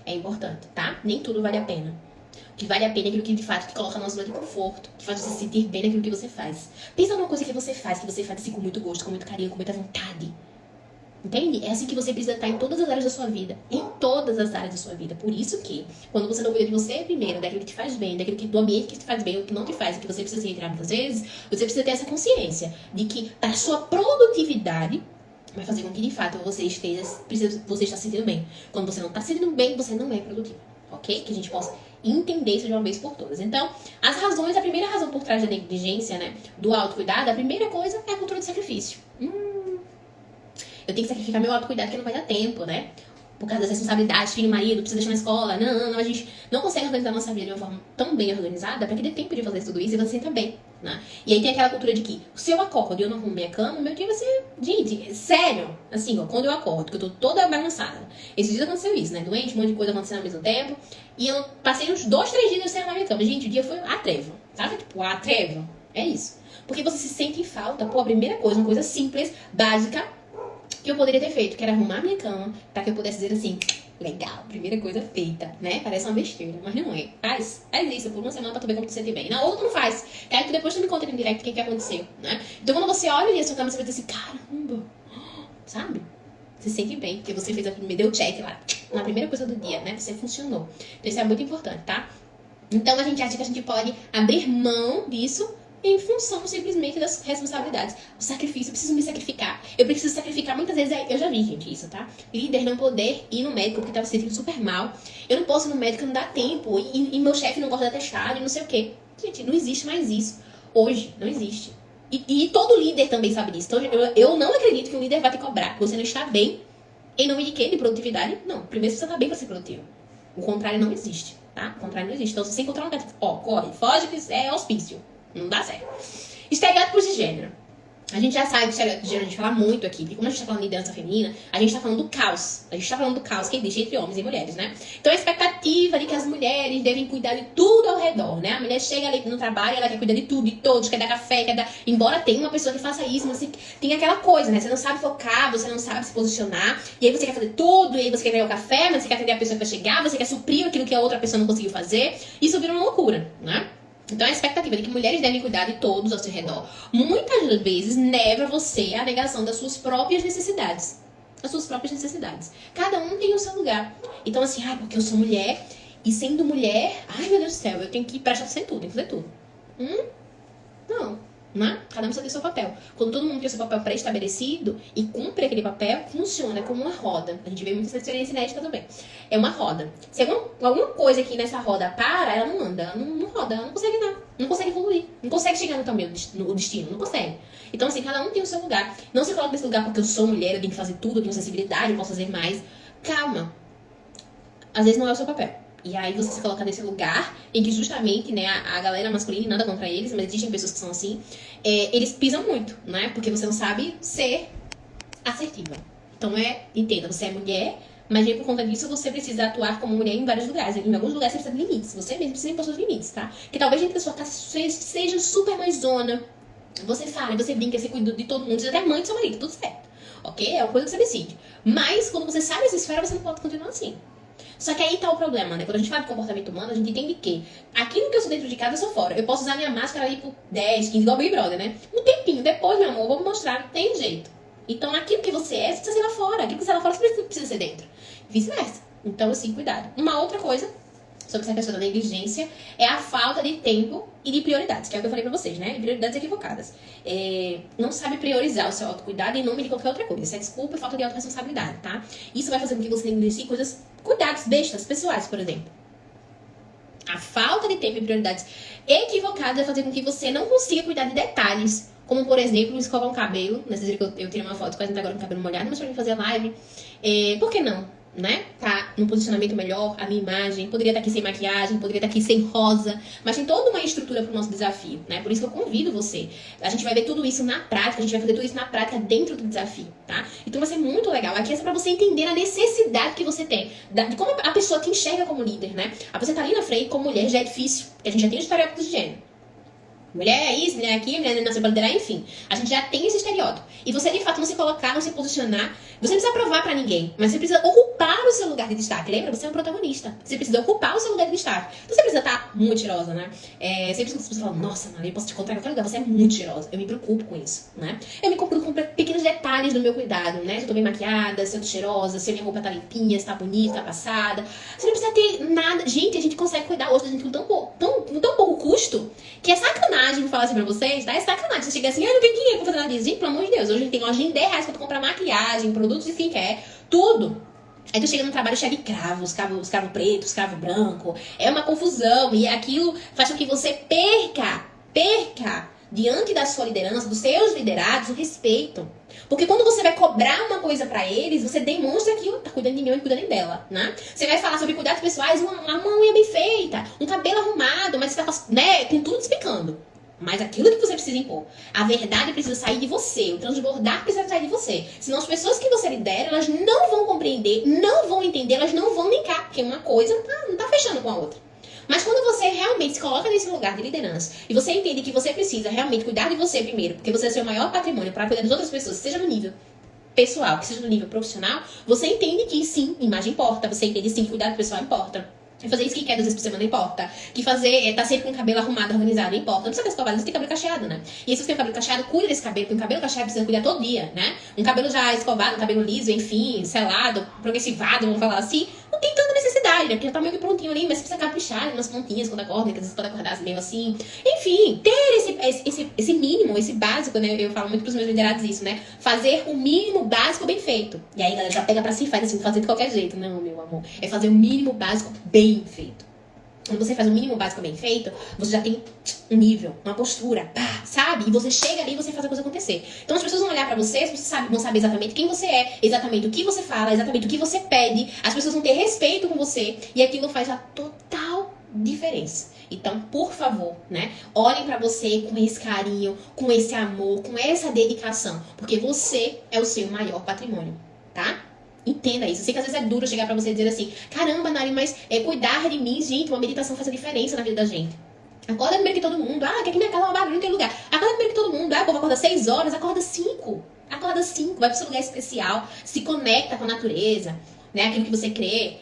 É importante, tá? Nem tudo vale a pena. O que vale a pena é aquilo que de fato te coloca numa zona de conforto, que faz você se sentir bem naquilo que você faz. Pensa numa coisa que você faz assim com muito gosto, com muito carinho, com muita vontade. Entende? É assim que você precisa estar em todas as áreas da sua vida. Em todas as áreas da sua vida. Por isso que, quando você não cuida de você primeiro, daquilo que te faz bem, do ambiente que te faz bem, o que não te faz, o que você precisa se retirar muitas vezes, você precisa ter essa consciência de que a sua produtividade vai fazer com que, de fato, você está se sentindo bem. Quando você não está se sentindo bem, você não é produtivo. Ok? Que a gente possa entender isso de uma vez por todas. Então, a primeira razão por trás da negligência, né, do autocuidado, a primeira coisa é a cultura de sacrifício. Eu tenho que sacrificar meu autocuidado porque não vai dar tempo, né? Por causa das responsabilidades, filho, marido, precisa deixar na escola. Não, a gente não consegue organizar a nossa vida de uma forma tão bem organizada para que dê tempo de fazer tudo isso e você se sinta bem, né? E aí tem aquela cultura de que se eu acordo e eu não arrumo minha cama, meu dia vai ser... Gente, sério. Assim, ó, quando eu acordo, que eu tô toda bagunçada. Esses dias aconteceu isso, né? Doente, um monte de coisa acontecendo ao mesmo tempo. E eu passei uns 2, 3 dias sem arrumar minha cama. Gente, o dia foi a treva. Sabe? Tipo, a treva. É isso. Porque você se sente em falta. Pô, a primeira coisa, uma coisa simples, básica, que eu poderia ter feito, que era arrumar minha cama, pra que eu pudesse dizer assim, legal, primeira coisa feita, né? Parece uma besteira, mas não é. Faz isso por uma semana pra tu ver como tu se sente bem. Na outra não faz. Quero que depois tu me conta no direct o que aconteceu, né? Então quando você olha ali a sua cama, você vai dizer assim, caramba, sabe? Você se sente bem, porque você fez deu check lá, na primeira coisa do dia, né? Você funcionou. Então isso é muito importante, tá? Então a gente acha que a gente pode abrir mão disso em função simplesmente das responsabilidades. O sacrifício, eu preciso me sacrificar. Eu preciso sacrificar. Muitas vezes, eu já vi, gente, isso, tá? Líder não poder ir no médico porque tava se sentindo super mal. Eu não posso ir no médico, não dá tempo. E meu chefe não gosta de atestado e não sei o quê. Gente, não existe mais isso. Hoje, não existe. E todo líder também sabe disso. Então, eu não acredito que um líder vai te cobrar. Você não está bem em nome de quê? De produtividade? Não. Primeiro você está bem para ser produtivo. O contrário não existe, tá? O contrário não existe. Então, se você encontrar um cara, corre, foge, que é hospício. Não dá certo. Estereótipos de gênero. A gente já sabe que estereótipos de gênero a gente fala muito aqui. Porque como a gente tá falando de liderança feminina, a gente tá falando do caos. A gente tá falando do caos que existe entre homens e mulheres, né? Então a expectativa de que as mulheres devem cuidar de tudo ao redor, né? A mulher chega ali no trabalho, ela quer cuidar de tudo, de todos, quer dar café, quer dar... Embora tenha uma pessoa que faça isso, mas tem aquela coisa, né? Você não sabe focar, você não sabe se posicionar. E aí você quer fazer tudo, e aí você quer ganhar o café, mas você quer atender a pessoa que vai chegar, você quer suprir aquilo que a outra pessoa não conseguiu fazer. Isso vira uma loucura, né? Então a expectativa de que mulheres devem cuidar de todos ao seu redor muitas vezes leva você à negação das suas próprias necessidades. As suas próprias necessidades. Cada um tem o seu lugar. Então assim, porque eu sou mulher e sendo mulher, meu Deus do céu, eu tenho que prestar atenção em tudo, tenho que fazer tudo. Não. Né? Cada um precisa ter seu papel. Quando todo mundo tem o seu papel pré-estabelecido e cumpre aquele papel, funciona como uma roda. A gente vê muito essa experiência inédita também. É uma roda. Se alguma coisa aqui nessa roda para, ela não anda, ela não roda, ela não consegue andar, não consegue evoluir, não consegue chegar no destino, não consegue. Então, assim, cada um tem o seu lugar. Não se coloca nesse lugar porque eu sou mulher, eu tenho que fazer tudo, eu tenho sensibilidade, eu posso fazer mais. Calma. Às vezes não é o seu papel. E aí você se coloca nesse lugar em que justamente, né, a galera masculina, nada contra eles, mas existem pessoas que são assim, eles pisam muito, né? Porque você não sabe ser assertiva. Então entenda, você é mulher, mas aí por conta disso você precisa atuar como mulher em vários lugares. Em alguns lugares você precisa de limites. Você mesmo precisa impor seus limites, tá? Que talvez a gente sua casa seja super mãezona. Você fala, você brinca, você cuida de todo mundo, você é até mãe do seu marido, tudo certo. Ok? É uma coisa que você decide. Mas quando você sabe essa esfera, você não pode continuar assim. Só que aí tá o problema, né? Quando a gente fala de comportamento humano, a gente entende que aquilo que eu sou dentro de casa, eu sou fora. Eu posso usar minha máscara ali por 10, 15, igual Big Brother, né? Um tempinho depois, meu amor, eu vou mostrar, tem jeito. Então, aquilo que você é, você precisa ser lá fora. Aquilo que você é lá fora, você precisa ser dentro. Vice-versa. Então, assim, cuidado. Uma outra coisa sobre essa questão da negligência é a falta de tempo e de prioridades, que é o que eu falei pra vocês, né? Prioridades equivocadas. Não sabe priorizar o seu autocuidado em nome de qualquer outra coisa. Isso é desculpa e falta de autorresponsabilidade, tá? Isso vai fazer com que você negligencie cuidados bestas, pessoais, por exemplo. A falta de tempo e prioridades equivocadas vai fazer com que você não consiga cuidar de detalhes. Como, por exemplo, escovar um cabelo. Nessa vez que eu tirei uma foto quase agora com o cabelo molhado, mas pra mim fazer live. Por que não? Né? Tá num posicionamento melhor, a minha imagem. Poderia estar aqui sem maquiagem, poderia estar aqui sem rosa. Mas tem toda uma estrutura pro nosso desafio, né? Por isso que eu convido você. A gente vai ver tudo isso na prática, a gente vai fazer tudo isso na prática dentro do desafio, tá? Então vai ser muito legal. Aqui é pra você entender a necessidade que você tem. De como a pessoa te enxerga como líder, né? A pessoa tá ali na frente, como mulher, já é difícil. Porque a gente já tem os estereótipos de gênero. Mulher é isso, mulher é aquilo, mulher nasceu pra liderar, enfim. A gente já tem esse estereótipo. E você, de fato, não se colocar, não se posicionar. Você não precisa provar pra ninguém, mas você precisa ocupar o seu lugar de destaque. Lembra? Você é um protagonista. Você precisa ocupar o seu lugar de destaque. Então, você precisa estar muito cheirosa, né? Sempre que você fala, nossa, Maria, eu posso te encontrar em qualquer lugar. Você é muito cheirosa. Eu me preocupo com isso, né? Eu me preocupo com pequenos detalhes do meu cuidado, né? Se eu tô bem maquiada, se eu tô cheirosa, se a minha roupa tá limpinha, se tá bonita, tá passada. Você não precisa ter nada. Gente, a gente consegue cuidar hoje da gente com tão pouco custo que é sacanagem, vou falar assim pra vocês, tá? É sacanagem. Você chega assim, não tem dinheiro pra fazer nada disso. Gente, pelo amor de Deus, hoje a gente tem loja de R$10 pra tu comprar maquiagem, produtos de skincare, tudo. Aí tu chega no trabalho cheio de cravos, cravo preto, cravo branco. É uma confusão. E aquilo faz com que você perca diante da sua liderança, dos seus liderados, o respeito. Porque quando você vai cobrar uma coisa pra eles, você demonstra que tá cuidando de mim e cuidando dela, né? Você vai falar sobre cuidados pessoais, uma unha bem feita, um cabelo arrumado, mas você tá, né, com tudo explicando. Mas aquilo que você precisa impor. A verdade precisa sair de você. O transbordar precisa sair de você. Senão as pessoas que você lidera, elas não vão compreender, não vão entender, elas não vão linkar. Porque uma coisa não tá fechando com a outra. Mas quando você realmente se coloca nesse lugar de liderança e você entende que você precisa realmente cuidar de você primeiro, porque você é seu maior patrimônio para cuidar das outras pessoas, seja no nível pessoal, que seja no nível profissional, você entende que sim, imagem importa, você entende sim que cuidar do pessoal importa. Fazer isso que quer 2 vezes por semana importa. Que fazer, tá sempre com o cabelo arrumado, organizado, importa. Não precisa ter escovado, você tem cabelo cacheado, né? E se você tem cabelo cacheado, cuida desse cabelo, porque um cabelo cacheado precisa cuidar todo dia, né? Um cabelo já escovado, um cabelo liso, enfim, selado, progressivado, vamos falar assim, não tem tanta necessidade, né? Porque já tá meio que prontinho ali, mas você precisa caprichar ali nas pontinhas quando acorda, que às vezes pode acordar meio assim. Enfim, ter esse mínimo, esse básico, né? Eu falo muito pros meus liderados isso, né? Fazer o mínimo básico bem feito. E aí, galera, já pega pra si e faz assim, fazer de qualquer jeito. Não, meu amor. É fazer o mínimo básico bem feito. Quando você faz o mínimo básico bem feito, você já tem um nível, uma postura, pá, sabe? E você chega ali e você faz a coisa acontecer. Então as pessoas vão olhar pra você, vão saber exatamente quem você é, exatamente o que você fala, exatamente o que você pede. As pessoas vão ter respeito com você e aquilo faz a total diferença. Então, por favor, né? Olhem pra você com esse carinho, com esse amor, com essa dedicação, porque você é o seu maior patrimônio, tá? Entenda isso. Eu sei que às vezes é duro chegar pra você e dizer assim, caramba, Nari, mas cuidar de mim, gente, uma meditação faz a diferença na vida da gente. Acorda primeiro que todo mundo. Que aqui minha casa é uma barulho, não tem lugar. Acorda primeiro que todo mundo. O povo acorda 6 horas, acorda 5. Acorda 5, vai pro seu lugar especial, se conecta com a natureza, né? Aquilo que você crê,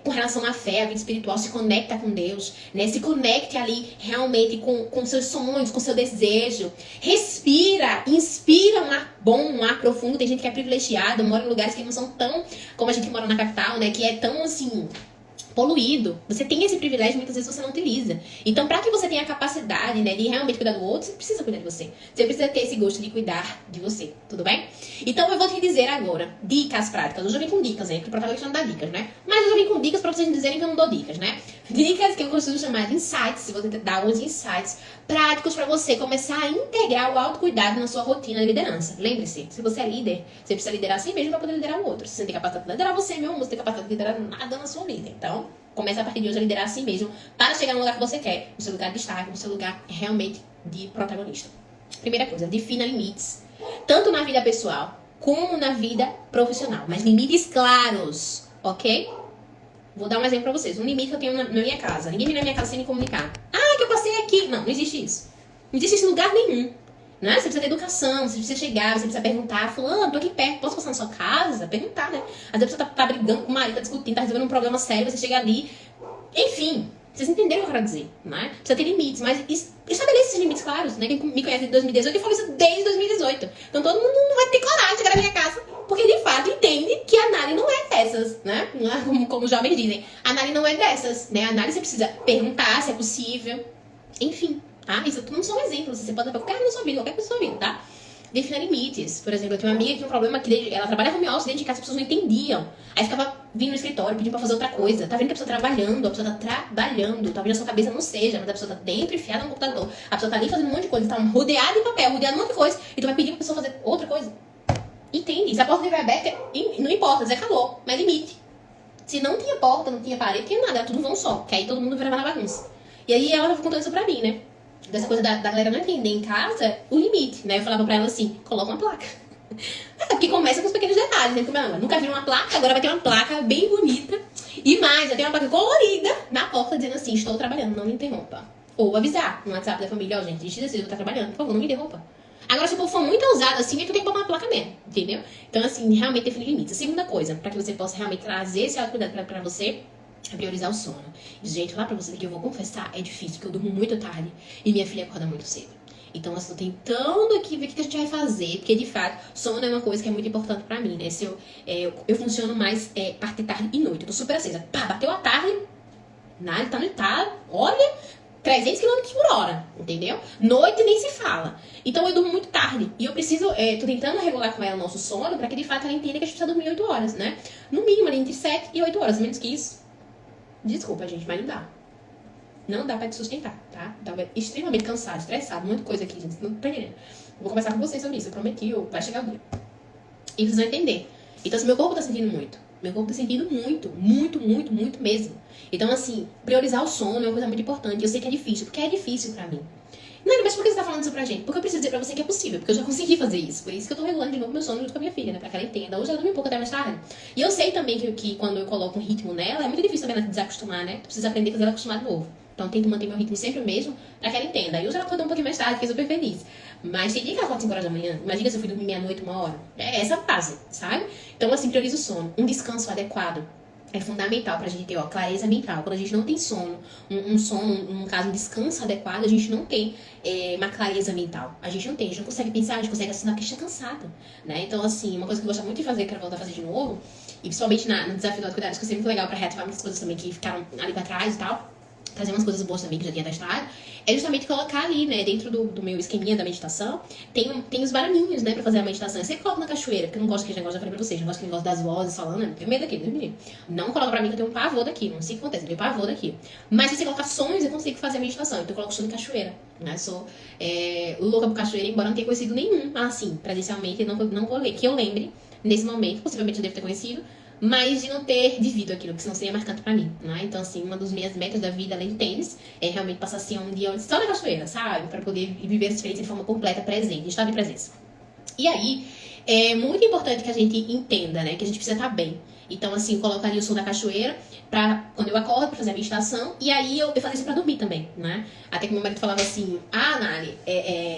com relação à fé, à vida espiritual, se conecta com Deus, né? Se conecte ali realmente com seus sonhos, com seu desejo. Respira, inspira um ar bom, um ar profundo. Tem gente que é privilegiada, mora em lugares que não são tão como a gente que mora na capital, né? Que é tão assim poluído. Você tem esse privilégio, muitas vezes você não utiliza. Então, para que você tenha a capacidade, né, de realmente cuidar do outro, você precisa cuidar de você. Você precisa ter esse gosto de cuidar de você, tudo bem? Então, eu vou te dizer agora dicas práticas. Hoje eu vim com dicas, né? Porque o protagonista não dá dicas, né? Mas eu vim com dicas pra vocês dizerem que eu não dou dicas, né? Dicas que eu costumo chamar de insights, se você dar alguns insights práticos para você começar a integrar o autocuidado na sua rotina de liderança. Lembre-se, se você é líder, você precisa liderar a si mesmo para poder liderar o outro. Se você não tem capacidade de liderar você, meu amor, você tem capacidade de liderar nada na sua vida. Então, comece a partir de hoje a liderar a si mesmo para chegar no lugar que você quer, no seu lugar de destaque, no seu lugar realmente de protagonista. Primeira coisa, defina limites, tanto na vida pessoal como na vida profissional, mas limites claros, ok? Vou dar um exemplo pra vocês. Um limite que eu tenho na minha casa. Ninguém vem na minha casa sem me comunicar. Que eu passei aqui. Não existe isso. Não existe isso em lugar nenhum. Né? Você precisa ter educação, você precisa chegar, você precisa perguntar. Fulano, tô aqui perto, posso passar na sua casa? Perguntar, né? Às vezes a pessoa tá brigando com o marido, tá discutindo, tá resolvendo um problema sério, você chega ali. Enfim, vocês entenderam o que eu quero dizer, né? Precisa ter limites, mas estabeleça esses limites claros, né? Quem me conhece desde 2018, eu falo isso desde 2018. Então todo mundo não vai ter coragem de chegar na minha casa, porque de fato entende que a Nari não é dessas, né? Não é como os jovens dizem. A Nari não é dessas, né? A Nari você precisa perguntar se é possível. Enfim, tá? Isso não são exemplos. Você pode dar pra qualquer um na sua vida, qualquer coisa na sua vida, tá? Defina limites. Por exemplo, eu tenho uma amiga que tinha um problema que ela trabalha home office dentro de casa, as pessoas não entendiam. Aí ficava vindo no escritório, pedindo pra fazer outra coisa. Tá vendo que a pessoa tá trabalhando, a pessoa tá trabalhando. Talvez a sua cabeça não seja, mas a pessoa tá dentro, enfiada no computador. A pessoa tá ali fazendo um monte de coisa, tá rodeada em papel, rodeada em um monte de coisa. E tu vai pedir pra pessoa fazer outra coisa. Entende? Se a porta estiver aberta, não importa, Zé calor, mas limite. Se não tinha porta, não tinha parede, não tinha nada, era tudo vão só. Que aí todo mundo virava na bagunça. E aí ela tava contando isso pra mim, né? Dessa coisa da galera não entender em casa o limite, né? Eu falava pra ela assim, coloca uma placa. É, porque começa com os pequenos detalhes, né? Como ela nunca viu uma placa, agora vai ter uma placa bem bonita. E mais, vai ter uma placa colorida na porta dizendo assim, estou trabalhando, não me interrompa. Ou avisar no WhatsApp da família, ó, gente, deixa de eu estar trabalhando, por favor, não me interrompa. Agora, se o povo for muito ousado assim, aí tu tem que botar uma placa mesmo, entendeu? Então, assim, realmente definir limites. A segunda coisa, pra que você possa realmente trazer esse autocuidado pra você, é priorizar o sono. E, gente, lá pra você que eu vou confessar, é difícil, porque eu durmo muito tarde e minha filha acorda muito cedo. Então, assim, eu tô tentando aqui ver o que a gente vai fazer, porque, de fato, sono é uma coisa que é muito importante pra mim, né? Se eu funciono mais parte de tarde e noite. Eu tô super acesa. Pá, bateu a tarde, nada, tá, olha, 300 km por hora, entendeu? Noite nem se fala. Então, eu durmo muito tarde. E eu preciso, tô tentando regular com ela o nosso sono, pra que, de fato, ela entenda que a gente precisa dormir 8 horas, né? No mínimo, ali, entre 7 e 8 horas. Menos que isso, desculpa, gente, mas não dá. Não dá pra te sustentar, tá? Tava extremamente cansado, estressado, muita coisa aqui, gente. Não tá entendendo. Vou conversar com vocês sobre isso, eu prometi, vai chegar o dia. E vocês vão entender. Então, se meu corpo tá sentindo muito, meu corpo tá sentindo muito mesmo. Então, assim, priorizar o sono é uma coisa muito importante. Eu sei que é difícil, porque é difícil pra mim. Não, mas por que você tá falando isso pra gente? Porque eu preciso dizer pra você que é possível, porque eu já consegui fazer isso. Por isso que eu tô regulando de novo meu sono junto com a minha filha, né? Pra que ela entenda. Hoje ela dorme um pouco até mais tarde. E eu sei também que quando eu coloco um ritmo nela, é muito difícil também ela desacostumar, né? Tu precisa aprender a fazer ela acostumar de novo. Então eu tento manter meu ritmo sempre o mesmo, pra que ela entenda. Aí hoje ela acordou um pouquinho mais tarde, fiquei super feliz. Mas tem dia que ela acorda 5 horas da manhã. Imagina se eu fui dormir meia-noite, 1 hora. É essa a base, sabe? Então, assim, prioriza o sono. Um descanso adequado é fundamental pra gente ter, ó, clareza mental. Quando a gente não tem sono, um sono, no caso, um descanso adequado, a gente não tem uma clareza mental. A gente não consegue pensar, a gente consegue assinar porque a gente tá cansado, né? Então, assim, uma coisa que eu gosto muito de fazer, quero voltar a fazer de novo, e principalmente no desafio do autocuidado, que eu sei muito legal pra reativar muitas coisas também que ficaram ali pra trás e tal, trazer umas coisas boas também que eu já tinha testado, é justamente colocar ali, né, dentro do meu esqueminha da meditação, tem os baraminhos, né, pra fazer a meditação. Eu sempre coloco na cachoeira, porque eu não gosto daquele negócio, já falei pra vocês, não gosto daquele negócio das vozes falando, né, tenho medo daquele, Deus me livre. Não coloca pra mim que eu tenho um pavor daqui, não sei o que acontece, eu tenho pavor daqui. Mas se você colocar sons, eu consigo fazer a meditação, então eu coloco som de cachoeira, né, sou louca por cachoeira, embora não tenha conhecido nenhum, assim, presencialmente, não vou ler, que eu lembre, nesse momento, possivelmente eu devo ter conhecido, mas de não ter vivido aquilo, porque senão seria marcante pra mim, né? Então, assim, uma das minhas metas da vida, além do tênis, é realmente passar, assim, um dia só na cachoeira, sabe? Pra poder viver essa experiência de forma completa, presente, estado de presença. E aí, é muito importante que a gente entenda, né? Que a gente precisa estar bem. Então, assim, eu coloco ali o som da cachoeira pra quando eu acordo, pra fazer a meditação. E aí, eu faço isso pra dormir também, né? Até que meu marido falava assim, Nali,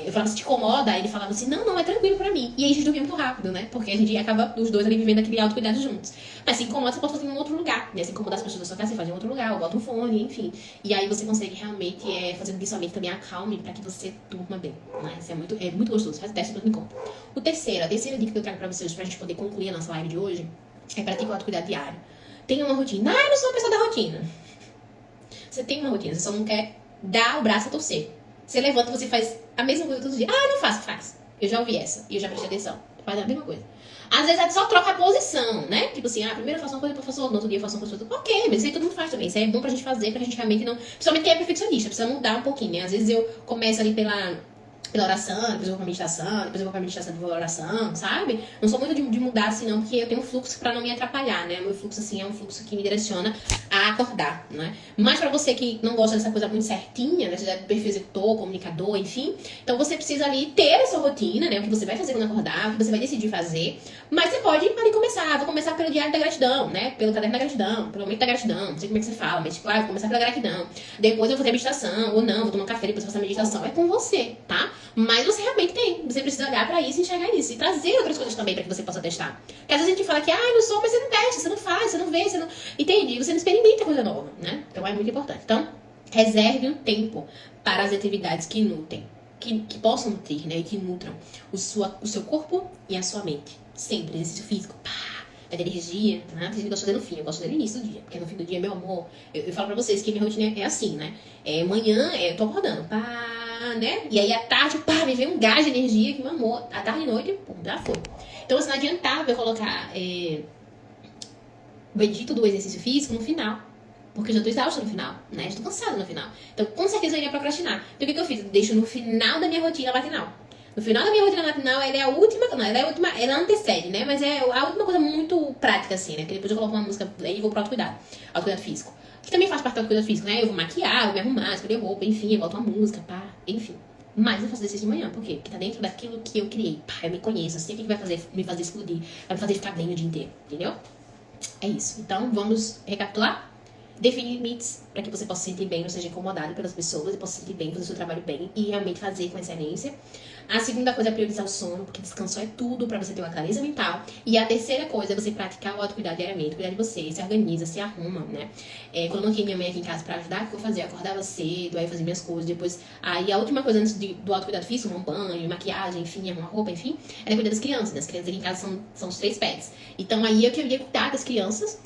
eu falava, se te incomoda? Aí ele falava assim, não, é tranquilo pra mim. E aí, a gente dormia muito rápido, né? Porque a gente acaba, os dois ali, vivendo aquele autocuidado juntos. Mas se incomoda, você pode fazer em um outro lugar, né? Se incomodar as pessoas da sua casa, você faz em outro lugar, ou bota um fone, enfim. E aí, você consegue realmente fazer com que sua mente também acalme pra que você durma bem, né? Isso é muito gostoso. Faz o teste, não me conta. A terceira dica que eu trago pra vocês, pra gente poder concluir a nossa live de hoje, é praticar o autocuidado diário. Tenha uma rotina. Eu não sou uma pessoa da rotina. Você tem uma rotina, você só não quer dar o braço a torcer. Você levanta, você faz a mesma coisa todo dia. Não faço, faz. Eu já ouvi essa e eu já prestei atenção. Faz a mesma coisa. Às vezes é só troca a posição, né? Tipo assim, primeiro eu faço uma coisa, depois eu faço outra, no outro dia eu faço uma coisa. Ok, mas isso aí todo mundo faz também. Isso aí é bom pra gente fazer, pra gente realmente não... Principalmente quem é perfeccionista, precisa mudar um pouquinho, né? Às vezes eu começo ali pela oração, depois eu vou pra meditação, depois eu vou pra meditação, depois eu vou pra oração, sabe? Não sou muito de mudar assim não, porque eu tenho um fluxo pra não me atrapalhar, né? Meu fluxo assim é um fluxo que me direciona a acordar, né? Mas pra você que não gosta dessa coisa muito certinha, né? Você já é perfil executor, comunicador, enfim, então você precisa ali ter a sua rotina, né? O que você vai fazer quando acordar, o que você vai decidir fazer, mas você pode ali começar, vou começar pelo diário da gratidão, né? Pelo caderno da gratidão, pelo momento da gratidão, não sei como é que você fala, mas tipo, vou começar pela gratidão, depois eu vou fazer a meditação, ou não, vou tomar um café, depois eu faço a meditação, é com você, tá? Mas você realmente tem. Você precisa olhar pra isso e enxergar isso. E trazer outras coisas também pra que você possa testar. Porque às vezes a gente fala que, não sou, mas você não testa, você não faz, você não vê, você não... Entende? Você não experimenta coisa nova, né? Então é muito importante. Então, reserve um tempo para as atividades que nutrem. Que possam nutrir, né? E que nutram o seu corpo e a sua mente. Sempre. Exercício físico. É de energia, né? Tem gente que gosta de no fim, eu gosto dele no início do dia. Porque no fim do dia, meu amor, eu falo pra vocês que minha rotina é assim, né? Manhã, eu tô acordando, né? E aí à tarde, me vem um gás de energia que, meu amor, à tarde e noite, já foi. Então, assim, não adiantava eu colocar bendito do exercício físico no final. Porque eu já tô exausta no final, né? Já tô cansada no final. Então, com certeza eu iria procrastinar. Então, o que eu fiz? Eu deixo no final da minha rotina matinal. No final da minha rotina matinal, ela é a última... Não, ela é a última... Ela antecede, né? Mas é a última coisa muito prática, assim, né? Porque depois eu coloco uma música e vou pro autocuidado. Autocuidado físico. Que também faz parte do autocuidado físico, né? Eu vou maquiar, vou me arrumar, escolher roupa, enfim, eu boto uma música, pá, enfim. Mas eu faço exercício de manhã, por quê? Porque tá dentro daquilo que eu criei. Pá, eu me conheço, eu sei o que vai me fazer explodir, vai me fazer ficar bem o dia inteiro, entendeu? É isso. Então, vamos recapitular? Definir limites para que você possa se sentir bem, não seja incomodado pelas pessoas e possa se sentir bem, fazer o seu trabalho bem e realmente fazer com excelência. A segunda coisa é priorizar o sono, porque descanso é tudo para você ter uma clareza mental. E a terceira coisa é você praticar o autocuidado diariamente, cuidar de você, se organiza, se arruma, né? Quando eu não tinha minha mãe aqui em casa para ajudar, o que eu fazia? Eu acordava cedo, aí fazia minhas coisas, depois... Aí a última coisa antes do autocuidado físico, um banho, maquiagem, enfim, arrumar roupa, enfim, era cuidar das crianças, né? As crianças aqui em casa são os 3 pets. Então aí eu que eu ia cuidar das crianças.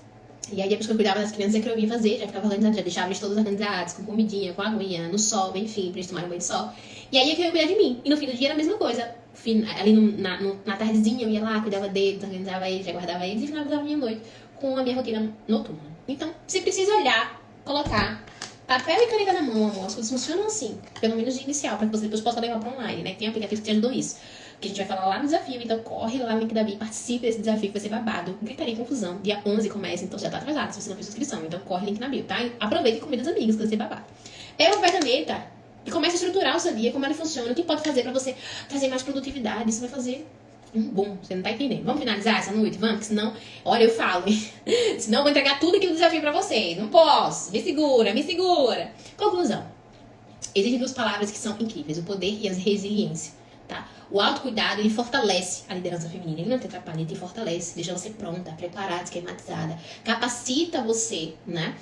E aí, depois que eu cuidava das crianças, é que eu ia fazer, já ficava organizada, já deixava eles todos organizados, com comidinha, com aguinha, no sol, enfim, pra eles tomarem banho de sol. E aí, é que eu ia cuidar de mim. E no fim do dia era a mesma coisa. Ali na tardezinha, eu ia lá, cuidava deles, organizava eles, já guardava eles, e finalizava a minha noite com a minha rotina noturna. Então, você precisa olhar, colocar papel e caneta na mão, amor. As coisas funcionam assim, pelo menos de inicial, para que você depois possa levar para online, né? Tem aplicativos que te ajudam isso. Que a gente vai falar lá no desafio, então corre lá no link da Bi, participe desse desafio que vai ser babado. Gritaria e confusão. Dia 11 começa, então já tá atrasado se você não fez inscrição. Então corre link na bio, tá? Aproveita e convida os amigos que vai ser babado. Pega uma caneta e começa a estruturar o seu dia, como ele funciona, o que pode fazer pra você trazer mais produtividade. Isso vai fazer um bom, você não tá entendendo. Vamos finalizar essa noite? Vamos? Porque senão, olha, eu falo, senão eu vou entregar tudo aqui no desafio pra vocês. Não posso. Me segura, me segura. Conclusão. Existem 2 palavras que são incríveis, o poder e a resiliência. Tá? O autocuidado, ele fortalece a liderança feminina. Ele não te atrapalha, ele te fortalece. Deixa você pronta, preparada, esquematizada. Capacita você, né?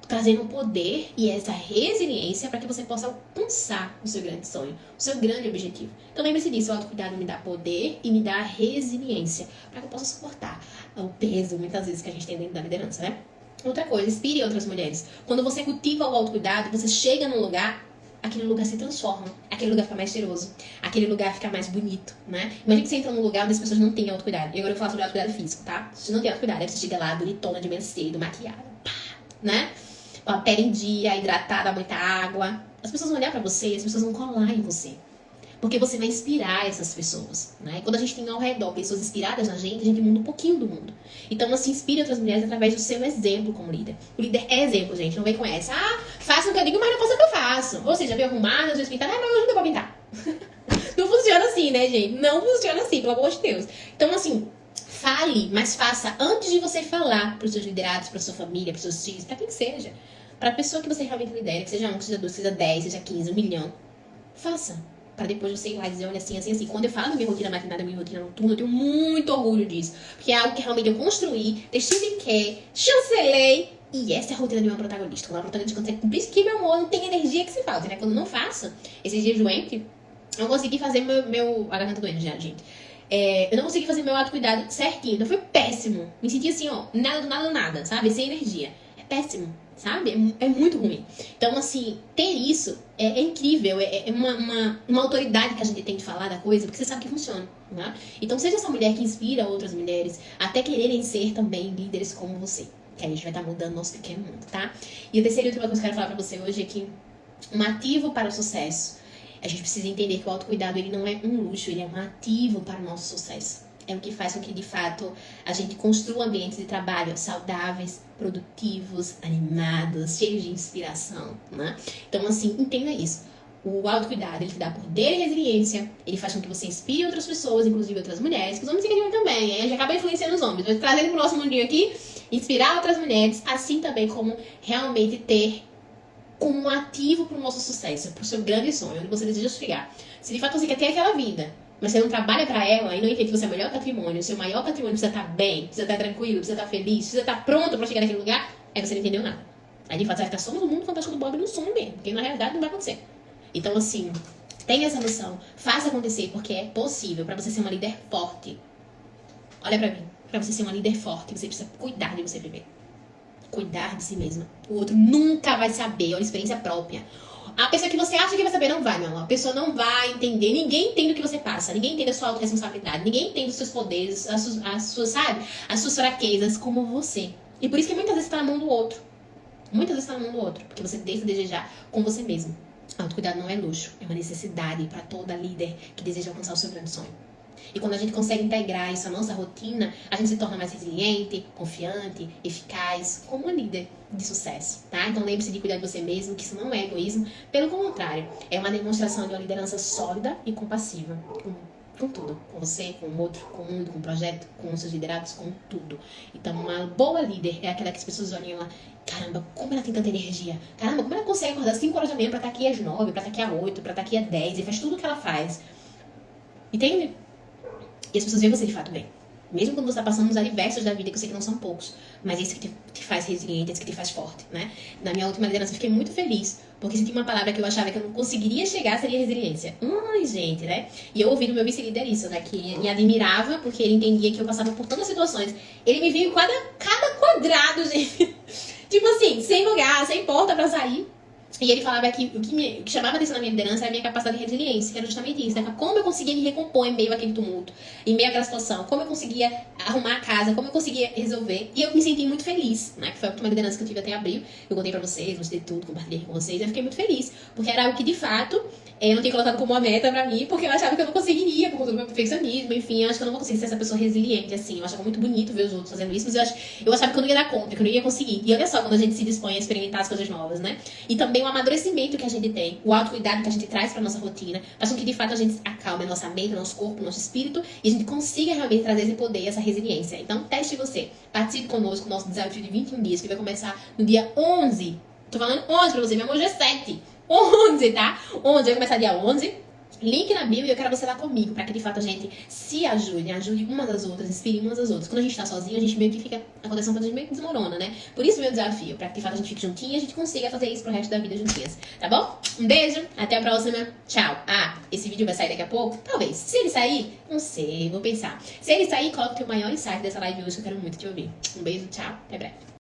Trazendo poder e essa resiliência para que você possa alcançar o seu grande sonho, o seu grande objetivo. Então lembre-se disso, o autocuidado me dá poder e me dá resiliência para que eu possa suportar o peso, muitas vezes, que a gente tem dentro da liderança, né? Outra coisa, inspire outras mulheres. Quando você cultiva o autocuidado, você chega num lugar, aquele lugar se transforma, aquele lugar fica mais cheiroso, aquele lugar fica mais bonito, né? Imagina que você entra num lugar onde as pessoas não têm autocuidado. E agora eu vou falar sobre autocuidado físico, tá? Se você não tem autocuidado, aí você chega lá bonitona de manhã cedo, maquiada, pá, né? Com a pele em dia, hidratada, muita água. As pessoas vão olhar pra você, as pessoas vão colar em você. Porque você vai inspirar essas pessoas, né? E quando a gente tem ao redor pessoas inspiradas na gente, a gente muda um pouquinho do mundo. Então, assim, inspire outras mulheres através do seu exemplo como líder. O líder é exemplo, gente. Não vem com essa. Ah, faça o que eu digo, mas não faça o que eu faço. Ou seja, veio arrumada, às vezes pintada. Ah, não, eu não deu pra pintar. Não funciona assim, né, gente? Não funciona assim, pelo amor de Deus. Então, assim, fale, mas faça antes de você falar pros seus liderados, pra sua família, pros seus filhos, pra quem seja. Pra pessoa que você realmente lidera, que seja 1, que seja 2, que seja 10, seja 15, 1 milhão. Faça. Pra depois você ir lá e dizer, olha, assim, assim, assim. Quando eu falo da minha rotina matinal, da minha rotina noturna, eu tenho muito orgulho disso. Porque é algo que realmente eu construí, testifiquei, chancelei. E essa é a rotina de uma protagonista. Quando a protagonista consegue cumprir isso aqui, meu amor, não tem energia que se falta, né? Quando eu não faço, esses dias doentes, eu não consegui fazer meu... A garganta doendo já, gente. Eu não consegui fazer meu autocuidado certinho. Então foi péssimo. Me senti assim, ó, nada do nada do nada, sabe? Sem energia. É péssimo. Sabe? É muito ruim. Então, assim, ter isso é incrível. É uma autoridade que a gente tem de falar da coisa, porque você sabe que funciona. Né? Então, seja essa mulher que inspira outras mulheres até quererem ser também líderes como você. Que a gente vai estar mudando nosso pequeno mundo, tá? E a terceira e última coisa que eu quero falar pra você hoje é que um ativo para o sucesso. A gente precisa entender que o autocuidado, ele não é um luxo, ele é um ativo para o nosso sucesso. É o que faz com que, de fato, a gente construa ambientes de trabalho saudáveis, produtivos, animados, cheios de inspiração, né? Então, assim, entenda isso. O autocuidado, ele te dá poder e resiliência, ele faz com que você inspire outras pessoas, inclusive outras mulheres, que os homens se querem também, aí já acaba influenciando os homens. Mas trazendo pro nosso mundinho aqui, inspirar outras mulheres, assim também como realmente ter como um ativo pro nosso sucesso, pro seu grande sonho, onde você deseja chegar. Se de fato você quer ter aquela vida, mas você não trabalha pra ela e não entende que você é o melhor patrimônio, o seu maior patrimônio precisa estar bem, precisa estar tranquilo, precisa estar feliz, precisa estar pronto pra chegar naquele lugar, aí você não entendeu nada. Aí de fato você vai ficar só no mundo fantástico do Bob e no sonho mesmo, porque na realidade não vai acontecer. Então assim, tenha essa noção, faça acontecer, porque é possível pra você ser uma líder forte. Olha pra mim, pra você ser uma líder forte, você precisa cuidar de você primeiro. Cuidar de si mesma. O outro nunca vai saber, olha, experiência própria. A pessoa que você acha que vai saber não vai, meu amor. A pessoa não vai entender. Ninguém entende o que você passa. Ninguém entende a sua autorresponsabilidade. Ninguém entende os seus poderes, as suas, sabe? As suas fraquezas como você. E por isso que muitas vezes tá na mão do outro. Muitas vezes tá na mão do outro. Porque você deixa de desejar com você mesmo. Autocuidado não é luxo. É uma necessidade para toda líder que deseja alcançar o seu grande sonho. E quando a gente consegue integrar isso à nossa rotina, a gente se torna mais resiliente, confiante, eficaz, como uma líder de sucesso, tá? Então lembre-se de cuidar de você mesmo, que isso não é egoísmo. Pelo contrário, é uma demonstração de uma liderança sólida e compassiva. Com tudo. Com você, com o outro, com o mundo, com o projeto, com os seus liderados, com tudo. Então uma boa líder é aquela que as pessoas olham lá, caramba, como ela tem tanta energia. Caramba, como ela consegue acordar às 5 horas da manhã pra estar aqui às 9, pra estar aqui às 8, pra estar aqui às 10 e faz tudo o que ela faz. Entende? E as pessoas veem você de fato bem. Mesmo quando você está passando nos adversos da vida, que eu sei que não são poucos. Mas isso que te faz resiliente, isso que te faz forte, né? Na minha última liderança eu fiquei muito feliz. Porque se tinha uma palavra que eu achava que eu não conseguiria chegar, seria resiliência. Ai, gente, né? E eu ouvi do meu vice-líder isso, né? Que me admirava, porque ele entendia que eu passava por tantas situações. Ele me viu em cada quadrado, gente. Tipo assim, sem lugar, sem porta pra sair. E ele falava que o que chamava atenção na minha liderança era a minha capacidade de resiliência, que era justamente isso, né? Como eu conseguia me recompor em meio àquele tumulto, em meio àquela situação, como eu conseguia arrumar a casa, como eu conseguia resolver. E eu me senti muito feliz, né? Que foi a última liderança que eu tive até abril. Eu contei pra vocês, mostrei tudo, compartilhei com vocês. Eu fiquei muito feliz, porque era algo que de fato eu não tinha colocado como uma meta pra mim, porque eu achava que eu não conseguiria, por conta do meu perfeccionismo, enfim, eu acho que eu não vou conseguir ser essa pessoa resiliente, assim. Eu achava muito bonito ver os outros fazendo isso, mas eu achava que eu não ia dar conta, que eu não ia conseguir. E olha só, quando a gente se dispõe a experimentar as coisas novas, né? E também o amadurecimento que a gente tem, o autocuidado que a gente traz pra nossa rotina, faz com que de fato a gente acalme a nossa mente, o nosso corpo, o nosso espírito, e a gente consiga realmente trazer esse poder, essa resiliência. Então, teste você. Participe conosco do nosso desafio de 21 dias, que vai começar no dia 11. Tô falando 11 pra você, meu amor, hoje é 7. 11, tá? 11, vai começar dia 11. Link na bio e eu quero você lá comigo, pra que de fato a gente se ajude uma das outras, inspire umas das outras. Quando a gente tá sozinho, a gente meio que fica, acontecendo quando a gente meio que desmorona, né? Por isso meu desafio, pra que de fato a gente fique juntinha e a gente consiga fazer isso pro resto da vida juntinhas, tá bom? Um beijo, até a próxima, tchau. Ah, esse vídeo vai sair daqui a pouco? Talvez. Se ele sair, não sei, vou pensar. Se ele sair, coloca o teu maior insight dessa live hoje, que eu quero muito te ouvir. Um beijo, tchau, até breve.